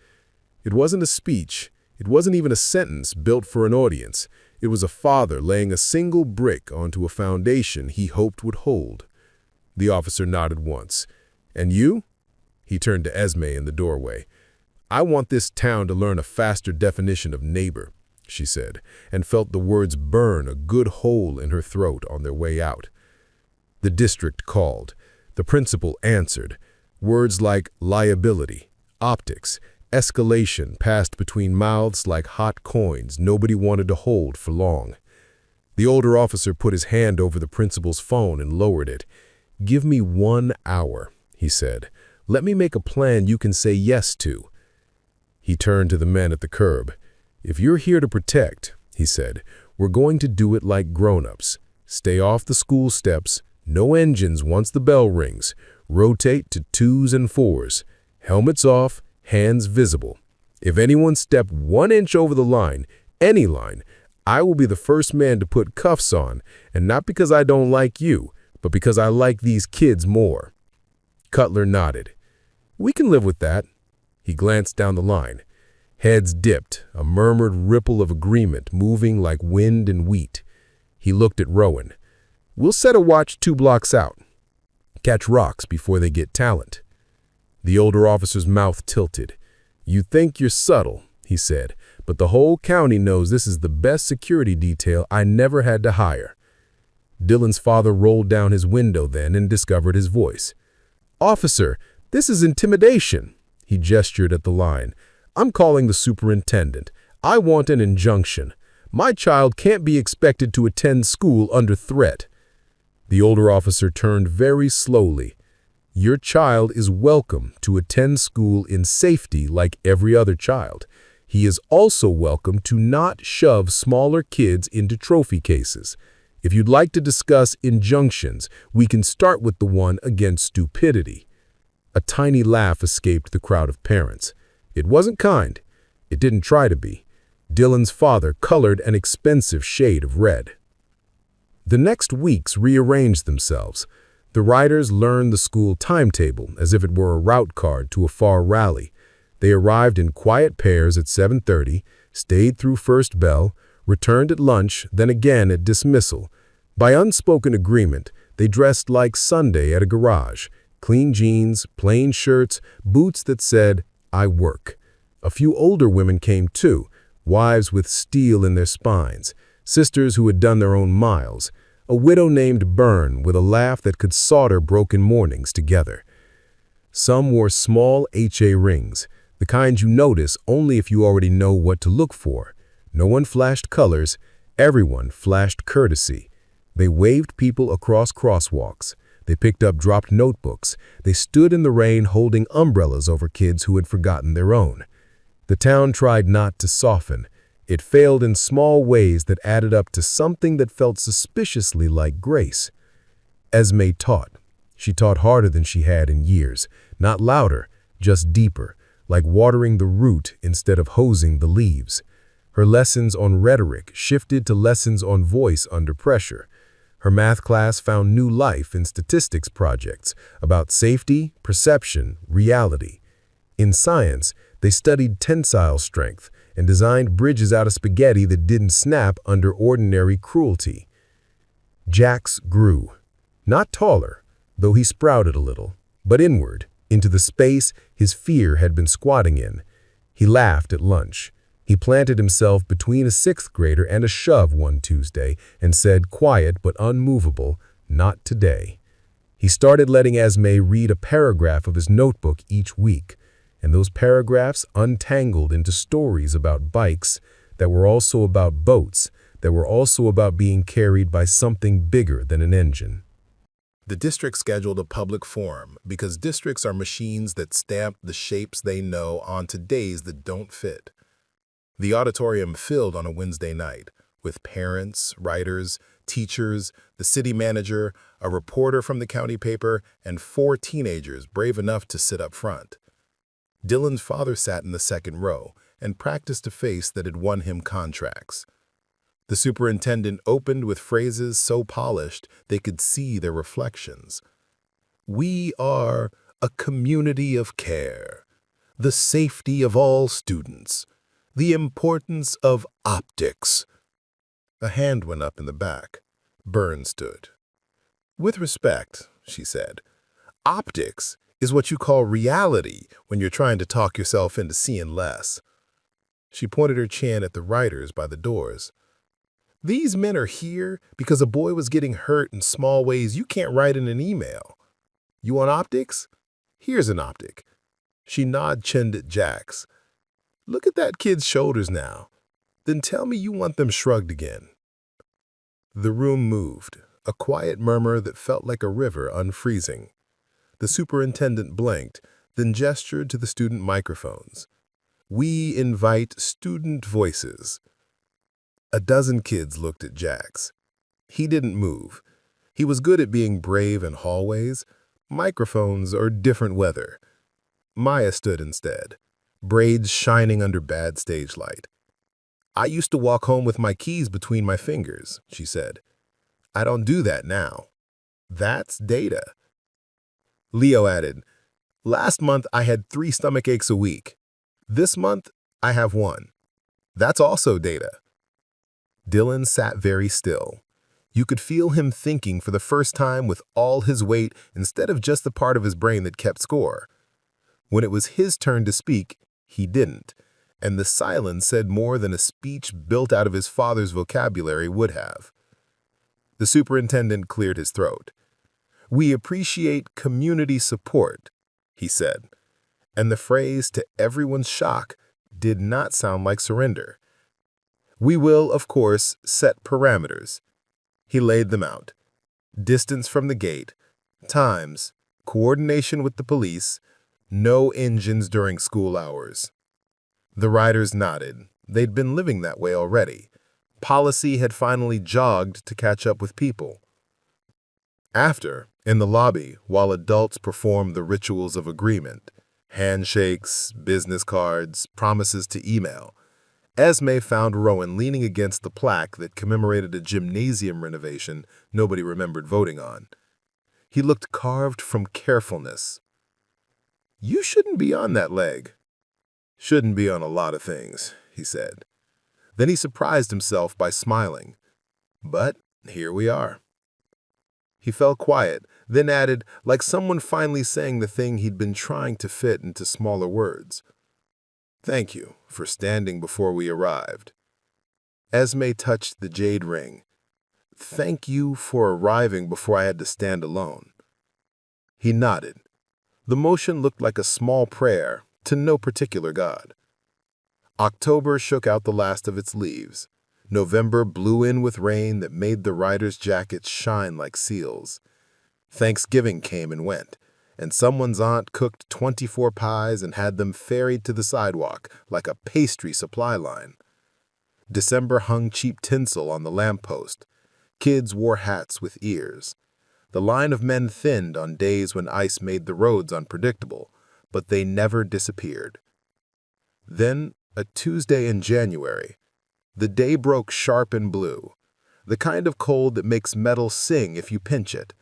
It wasn't a speech. It wasn't even a sentence built for an audience. It was a father laying a single brick onto a foundation he hoped would hold. The officer nodded once. And you? He turned to Esme in the doorway. I want this town to learn a faster definition of neighbor, she said, and felt the words burn a good hole in her throat on their way out. The district called. The principal answered. Words like liability, optics, escalation passed between mouths like hot coins nobody wanted to hold for long. The older officer put his hand over the principal's phone and lowered it. Give me 1 hour, he said. Let me make a plan you can say yes to." He turned to the men at the curb. "If you're here to protect," he said, "we're going to do it like grown-ups. Stay off the school steps, no engines once the bell rings, rotate to 2s and 4s, helmets off, hands visible. If anyone step 1 inch over the line, any line, I will be the first man to put cuffs on, and not because I don't like you, but because I like these kids more." Cutler nodded. "We can live with that." He glanced down the line. Heads dipped, a murmured ripple of agreement moving like wind and wheat. He looked at Rowan. "We'll set a watch 2 blocks out. Catch rocks before they get talent." The older officer's mouth tilted. "You think you're subtle," he said, "but the whole county knows this is the best security detail I never had to hire." Dylan's father rolled down his window then and discovered his voice. "Officer, this is intimidation." He gestured at the line. "I'm calling the superintendent. I want an injunction. My child can't be expected to attend school under threat." The older officer turned very slowly. "Your child is welcome to attend school in safety like every other child. He is also welcome to not shove smaller kids into trophy cases. If you'd like to discuss injunctions, we can start with the one against stupidity." A tiny laugh escaped the crowd of parents. It wasn't kind. It didn't try to be. Dylan's father colored an expensive shade of red. The next weeks rearranged themselves. The riders learned the school timetable as if it were a route card to a far rally. They arrived in quiet pairs at 7:30, stayed through first bell, returned at lunch, then again at dismissal. By unspoken agreement, they dressed like Sunday at a garage. Clean jeans, plain shirts, boots that said, "I work." A few older women came too, wives with steel in their spines, sisters who had done their own miles, a widow named Byrne with a laugh that could solder broken mornings together. Some wore small HA rings, the kind you notice only if you already know what to look for. No one flashed colors, everyone flashed courtesy. They waved people across crosswalks. They picked up dropped notebooks. They stood in the rain holding umbrellas over kids who had forgotten their own. The town tried not to soften. It failed in small ways that added up to something that felt suspiciously like grace. Esme taught. She taught harder than she had in years, not louder, just deeper, like watering the root instead of hosing the leaves. Her lessons on rhetoric shifted to lessons on voice under pressure. Her math class found new life in statistics projects about safety, perception, reality. In science, they studied tensile strength and designed bridges out of spaghetti that didn't snap under ordinary cruelty. Jax grew, not taller, though he sprouted a little, but inward, into the space his fear had been squatting in. He laughed at lunch. He planted himself between a 6th grader and a shove one Tuesday and said, quiet but unmovable, "Not today." He started letting Esme read a paragraph of his notebook each week, and those paragraphs untangled into stories about bikes that were also about boats, that were also about being carried by something bigger than an engine. The district scheduled a public forum because districts are machines that stamp the shapes they know onto days that don't fit. The auditorium filled on a Wednesday night, with parents, writers, teachers, the city manager, a reporter from the county paper, and 4 teenagers brave enough to sit up front. Dylan's father sat in the second row and practiced a face that had won him contracts. The superintendent opened with phrases so polished they could see their reflections. "We are a community of care, the safety of all students, the importance of optics." A hand went up in the back. Byrne stood. "With respect," she said, "optics is what you call reality when you're trying to talk yourself into seeing less." She pointed her chin at the writers by the doors. "These men are here because a boy was getting hurt in small ways you can't write in an email. You want optics? Here's an optic." She nod-chinned at Jax. "Look at that kid's shoulders now. Then tell me you want them shrugged again." The room moved, a quiet murmur that felt like a river unfreezing. The superintendent blinked, then gestured to the student microphones. "We invite student voices." A dozen kids looked at Jax. He didn't move. He was good at being brave in hallways, microphones, or different weather. Maya stood instead, braids shining under bad stage light. "I used to walk home with my keys between my fingers," she said. "I don't do that now." "That's data." Leo added, "Last month I had 3 stomach aches a week. This month I have 1. That's also data." Dylan sat very still. You could feel him thinking for the first time with all his weight instead of just the part of his brain that kept score. When it was his turn to speak, he didn't, and the silence said more than a speech built out of his father's vocabulary would have. The superintendent cleared his throat. "We appreciate community support," he said, and the phrase, to everyone's shock, did not sound like surrender. "We will, of course, set parameters." He laid them out. Distance from the gate, times, coordination with the police, no engines during school hours. The riders nodded. They'd been living that way already. Policy had finally jogged to catch up with people. After, in the lobby, while adults performed the rituals of agreement, handshakes, business cards, promises to email, Esme found Rowan leaning against the plaque that commemorated a gymnasium renovation nobody remembered voting on. He looked carved from carefulness. "You shouldn't be on that leg." "Shouldn't be on a lot of things," he said. Then he surprised himself by smiling. "But here we are." He fell quiet, then added, like someone finally saying the thing he'd been trying to fit into smaller words, "Thank you for standing before we arrived." Esme touched the jade ring. "Thank you for arriving before I had to stand alone." He nodded. The motion looked like a small prayer to no particular god. October shook out the last of its leaves. November blew in with rain that made the riders' jackets shine like seals. Thanksgiving came and went, and someone's aunt cooked 24 pies and had them ferried to the sidewalk like a pastry supply line. December hung cheap tinsel on the lamppost. Kids wore hats with ears. The line of men thinned on days when ice made the roads unpredictable, but they never disappeared. Then, a Tuesday in January, the day broke sharp and blue, the kind of cold that makes metal sing if you pinch it.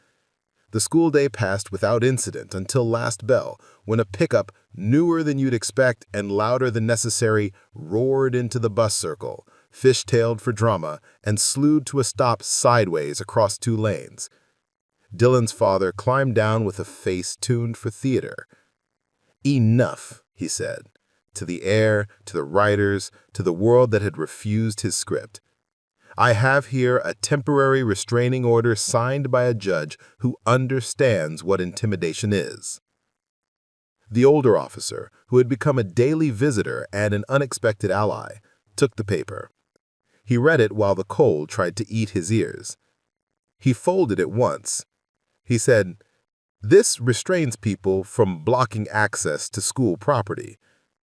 The school day passed without incident until last bell, when a pickup, newer than you'd expect and louder than necessary, roared into the bus circle, fish-tailed for drama, and slewed to a stop sideways across 2 lanes. Dylan's father climbed down with a face tuned for theater. "Enough," he said, to the air, to the writers, to the world that had refused his script. "I have here a temporary restraining order signed by a judge who understands what intimidation is." The older officer, who had become a daily visitor and an unexpected ally, took the paper. He read it while the cold tried to eat his ears. He folded it once. He said, "This restrains people from blocking access to school property.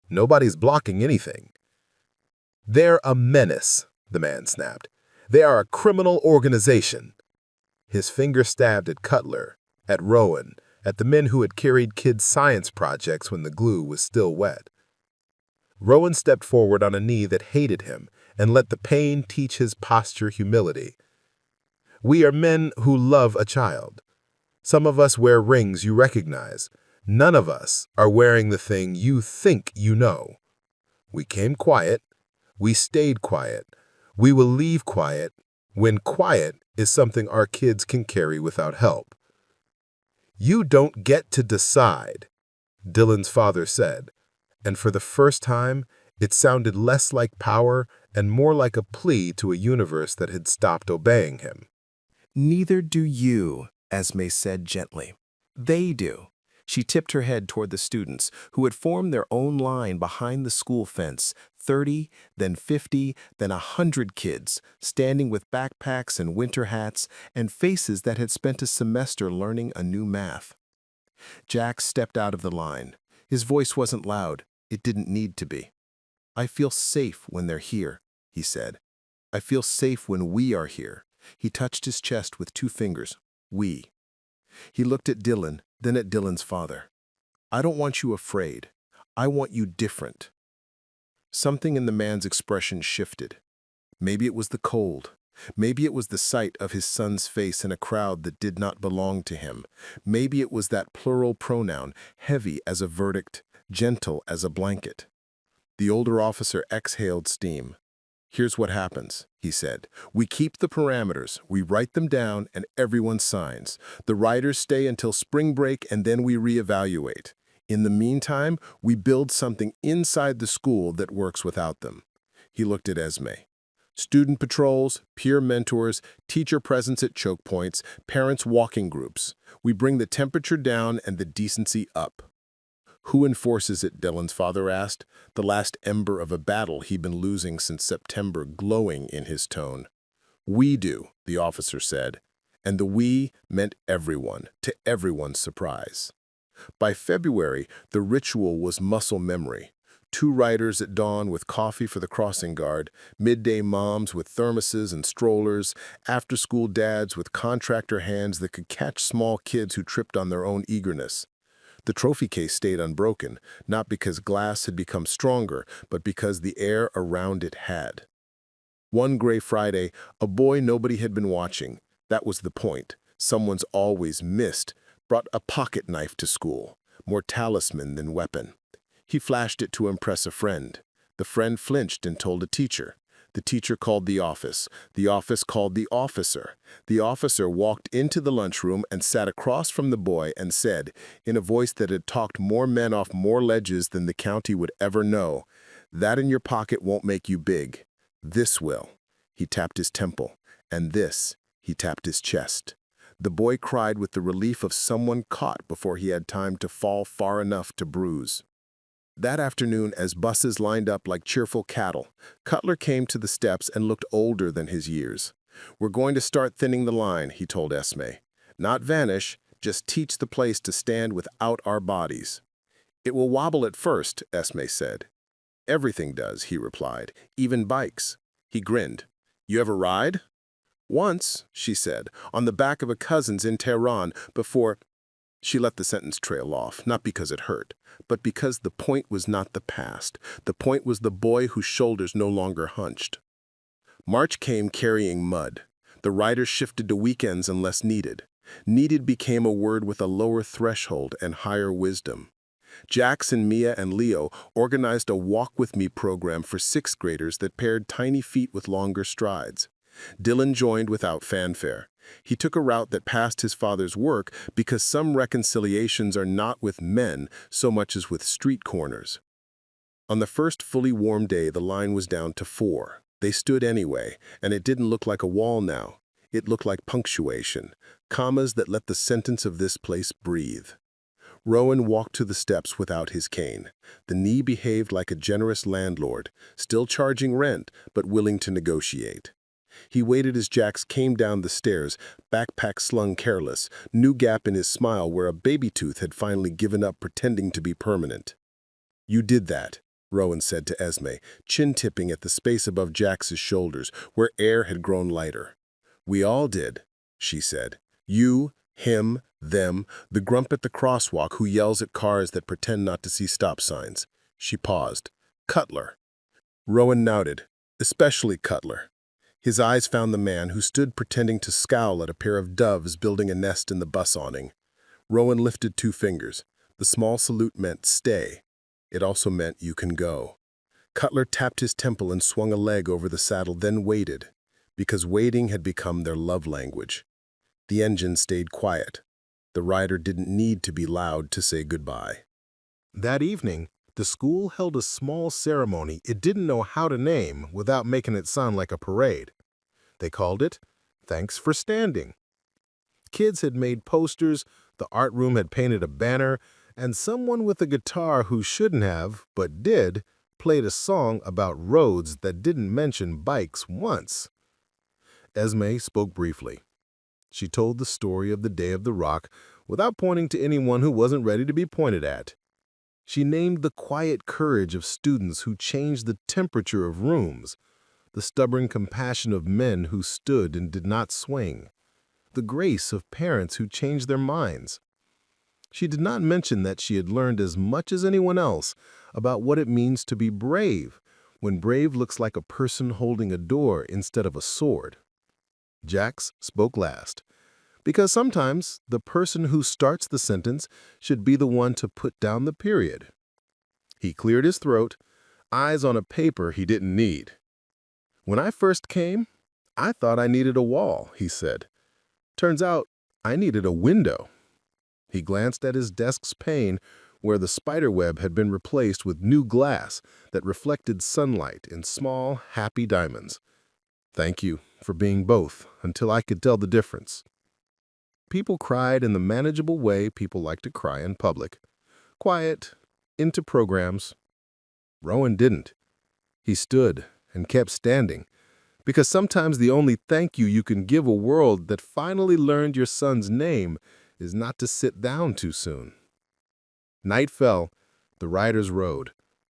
Nobody's blocking anything." "They're a menace," the man snapped. "They are a criminal organization." His finger stabbed at Cutler, at Rowan, at the men who had carried kids' science projects when the glue was still wet. Rowan stepped forward on a knee that hated him and let the pain teach his posture humility. "We are men who love a child. Some of us wear rings you recognize. None of us are wearing the thing you think you know. We came quiet. We stayed quiet. We will leave quiet when quiet is something our kids can carry without help." "You don't get to decide," Dylan's father said, and for the first time, it sounded less like power and more like a plea to a universe that had stopped obeying him. "Neither do you," Esme said gently. "They do." She tipped her head toward the students, who had formed their own line behind the school fence, 30, then 50, then 100 kids, standing with backpacks and winter hats and faces that had spent a semester learning a new math. Jack stepped out of the line. His voice wasn't loud. It didn't need to be. "I feel safe when they're here," he said. "I feel safe when we are here." He touched his chest with 2 fingers. "We." He looked at Dylan, then at Dylan's father. "I don't want you afraid. I want you different." Something in the man's expression shifted. Maybe it was the cold. Maybe it was the sight of his son's face in a crowd that did not belong to him. Maybe it was that plural pronoun, heavy as a verdict, gentle as a blanket. The older officer exhaled steam. "Here's what happens," he said. "We keep the parameters, we write them down, and everyone signs. The writers stay until spring break, and then we reevaluate. In the meantime, we build something inside the school that works without them." He looked at Esme. "Student patrols, peer mentors, teacher presence at choke points, parents' walking groups. We bring the temperature down and the decency up." "Who enforces it?" Dylan's father asked, the last ember of a battle he'd been losing since September glowing in his tone. "We do," the officer said, and the "we" meant everyone, to everyone's surprise. By February, the ritual was muscle memory. 2 riders at dawn with coffee for the crossing guard, midday moms with thermoses and strollers, after-school dads with contractor hands that could catch small kids who tripped on their own eagerness. The trophy case stayed unbroken, not because glass had become stronger, but because the air around it had. One gray Friday, a boy nobody had been watching, that was the point, someone's always missed, brought a pocket knife to school, more talisman than weapon. He flashed it to impress a friend. The friend flinched and told a teacher. The teacher called the office. The office called the officer. The officer walked into the lunchroom and sat across from the boy and said, in a voice that had talked more men off more ledges than the county would ever know, "That in your pocket won't make you big. This will." He tapped his temple. And this, he tapped his chest. The boy cried with the relief of someone caught before he had time to fall far enough to bruise. That afternoon, as buses lined up like cheerful cattle, Cutler came to the steps and looked older than his years. "We're going to start thinning the line," he told Esme. "Not vanish, just teach the place to stand without our bodies." "It will wobble at first," Esme said. "Everything does," he replied, "even bikes." He grinned. "You ever ride?" "Once," she said, "on the back of a cousin's in Tehran before—" She let the sentence trail off, not because it hurt, but because the point was not the past. The point was the boy whose shoulders no longer hunched. March came carrying mud. The riders shifted to weekends unless needed. Needed became a word with a lower threshold and higher wisdom. Jackson, Mia, and Leo organized a Walk With Me program for 6th graders that paired tiny feet with longer strides. Dylan joined without fanfare. He took a route that passed his father's work because some reconciliations are not with men so much as with street corners. On the first fully warm day, the line was down to 4. They stood anyway, and it didn't look like a wall now. It looked like punctuation, commas that let the sentence of this place breathe. Rowan walked to the steps without his cane. The knee behaved like a generous landlord, still charging rent, but willing to negotiate. He waited as Jax came down the stairs, backpack slung careless, new gap in his smile where a baby tooth had finally given up pretending to be permanent. "You did that," Rowan said to Esme, chin-tipping at the space above Jax's shoulders, where air had grown lighter. "We all did," she said. "You, him, them, the grump at the crosswalk who yells at cars that pretend not to see stop signs." She paused. "Cutler." Rowan nodded, especially Cutler. His eyes found the man who stood pretending to scowl at a pair of doves building a nest in the bus awning. Rowan lifted 2 fingers. The small salute meant stay. It also meant you can go. Cutler tapped his temple and swung a leg over the saddle, then waited, because waiting had become their love language. The engine stayed quiet. The rider didn't need to be loud to say goodbye. That evening, the school held a small ceremony it didn't know how to name without making it sound like a parade. They called it, "Thanks for Standing." Kids had made posters, the art room had painted a banner, and someone with a guitar who shouldn't have, but did, played a song about roads that didn't mention bikes once. Esme spoke briefly. She told the story of the day of the rock without pointing to anyone who wasn't ready to be pointed at. She named the quiet courage of students who changed the temperature of rooms, the stubborn compassion of men who stood and did not swing, the grace of parents who changed their minds. She did not mention that she had learned as much as anyone else about what it means to be brave, when brave looks like a person holding a door instead of a sword. Jax spoke last, because sometimes the person who starts the sentence should be the one to put down the period. He cleared his throat, eyes on a paper he didn't need. "When I first came, I thought I needed a wall," he said. "Turns out I needed a window." He glanced at his desk's pane, where the spiderweb had been replaced with new glass that reflected sunlight in small, happy diamonds. "Thank you for being both until I could tell the difference." People cried in the manageable way people like to cry in public. Quiet, into programs. Rowan didn't. He stood and kept standing, because sometimes the only thank you can give a world that finally learned your son's name is not to sit down too soon. Night fell. The riders rode.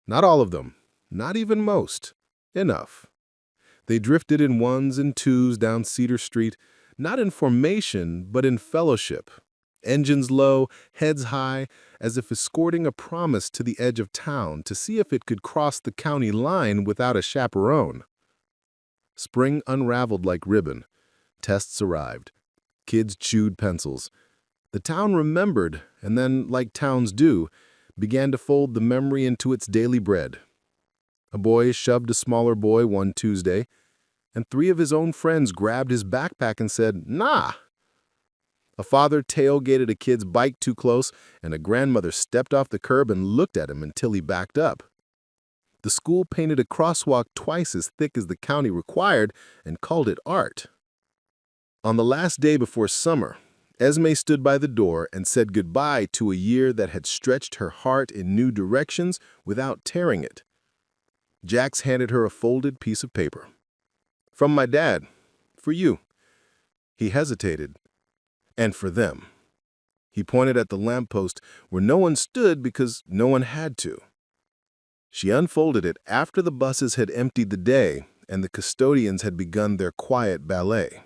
Not all of them, not even most. Enough. They drifted in ones and twos down Cedar Street, not in formation, but in fellowship. Engines low, heads high, as if escorting a promise to the edge of town to see if it could cross the county line without a chaperone. Spring unraveled like ribbon. Tests arrived. Kids chewed pencils. The town remembered, and then, like towns do, began to fold the memory into its daily bread. A boy shoved a smaller boy one Tuesday, and 3 of his own friends grabbed his backpack and said, "Nah." A father tailgated a kid's bike too close, and a grandmother stepped off the curb and looked at him until he backed up. The school painted a crosswalk twice as thick as the county required and called it art. On the last day before summer, Esme stood by the door and said goodbye to a year that had stretched her heart in new directions without tearing it. Jax handed her a folded piece of paper. "From my dad. For you." He hesitated. "And for them." He pointed at the lamppost where no one stood because no one had to. She unfolded it after the buses had emptied the day and the custodians had begun their quiet ballet.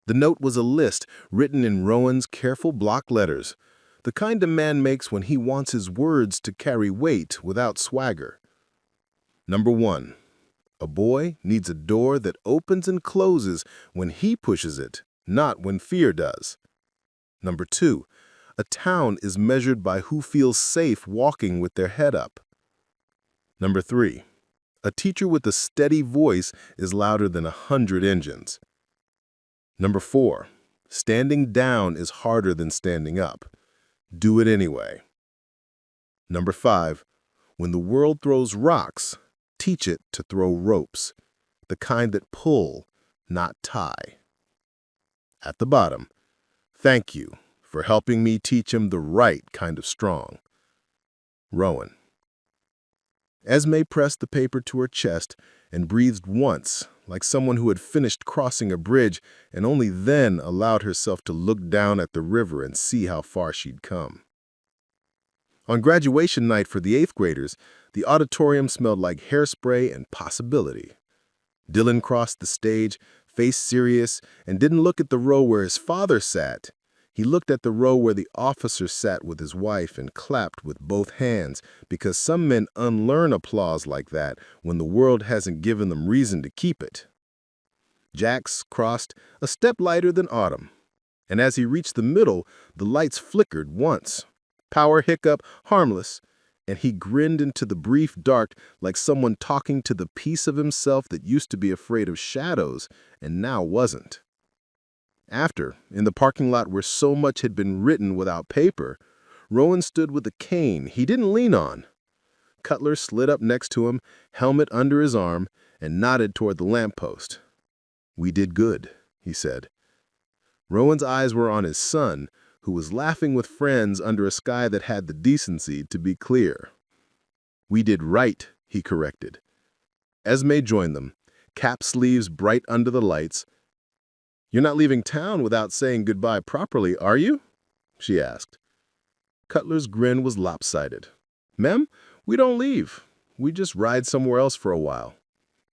The note was a list written in Rowan's careful block letters, the kind a man makes when he wants his words to carry weight without swagger. Number 1. A boy needs a door that opens and closes when he pushes it, not when fear does. Number 2. A town is measured by who feels safe walking with their head up. Number 3. A teacher with a steady voice is louder than 100 engines. Number 4. Standing down is harder than standing up. Do it anyway. Number 5. When the world throws rocks, teach it to throw ropes, the kind that pull, not tie. At the bottom, thank you for helping me teach him the right kind of strong. Rowan. Esme pressed the paper to her chest and breathed once, like someone who had finished crossing a bridge and only then allowed herself to look down at the river and see how far she'd come. On graduation night for the 8th graders, the auditorium smelled like hairspray and possibility. Dylan crossed the stage, face serious, and didn't look at the row where his father sat. He looked at the row where the officer sat with his wife and clapped with both hands, because some men unlearn applause like that when the world hasn't given them reason to keep it. Jax crossed a step lighter than Autumn, and as he reached the middle, the lights flickered once. Power hiccup, harmless, and he grinned into the brief dark like someone talking to the piece of himself that used to be afraid of shadows and now wasn't. After, in the parking lot where so much had been written without paper, Rowan stood with a cane he didn't lean on. Cutler slid up next to him, helmet under his arm, and nodded toward the lamppost. "We did good," he said. Rowan's eyes were on his son, who was laughing with friends under a sky that had the decency to be clear. "We did right," he corrected. Esme joined them, cap sleeves bright under the lights. "You're not leaving town without saying goodbye properly, are you?" she asked. Cutler's grin was lopsided. "Ma'am, we don't leave. We just ride somewhere else for a while.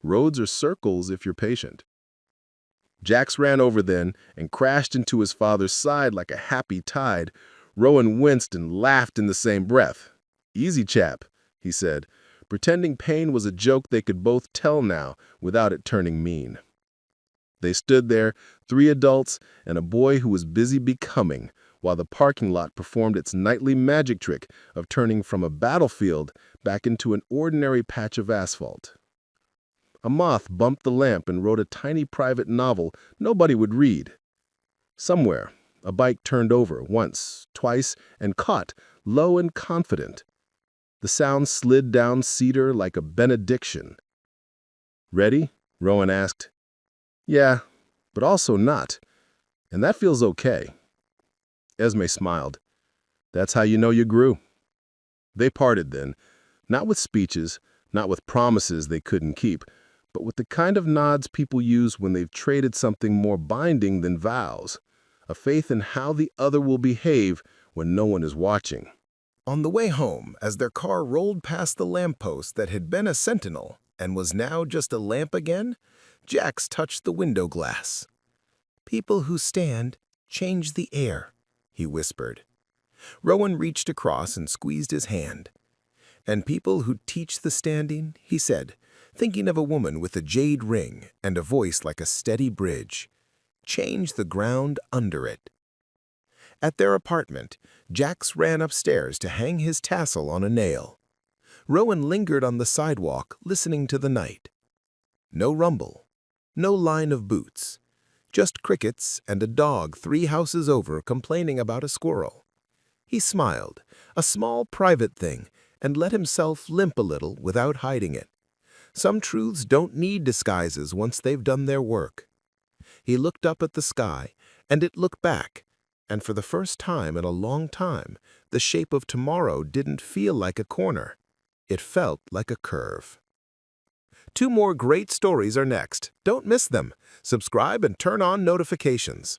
Roads are circles if you're patient." Jax ran over then and crashed into his father's side like a happy tide. Rowan winced and laughed in the same breath. "Easy, chap," he said, pretending pain was a joke they could both tell now without it turning mean. They stood there, 3 adults and a boy who was busy becoming, while the parking lot performed its nightly magic trick of turning from a battlefield back into an ordinary patch of asphalt. A moth bumped the lamp and wrote a tiny private novel nobody would read. Somewhere, a bike turned over once, twice, and caught, low and confident. The sound slid down cedar like a benediction. "Ready?" Rowan asked. "Yeah, but also not. And that feels okay." Esme smiled. "That's how you know you grew." They parted then, not with speeches, not with promises they couldn't keep, but with the kind of nods people use when they've traded something more binding than vows, a faith in how the other will behave when no one is watching. On the way home, as their car rolled past the lamppost that had been a sentinel and was now just a lamp again, Jax touched the window glass. "People who stand change the air," he whispered. Rowan reached across and squeezed his hand. "And people who teach the standing," he said, thinking of a woman with a jade ring and a voice like a steady bridge, "change the ground under it." At their apartment, Jax ran upstairs to hang his tassel on a nail. Rowan lingered on the sidewalk, listening to the night. No rumble, no line of boots, just crickets and a dog 3 houses over complaining about a squirrel. He smiled, a small private thing, and let himself limp a little without hiding it. Some truths don't need disguises once they've done their work. He looked up at the sky, and it looked back, and for the first time in a long time, the shape of tomorrow didn't feel like a corner. It felt like a curve. 2 more great stories are next. Don't miss them. Subscribe and turn on notifications.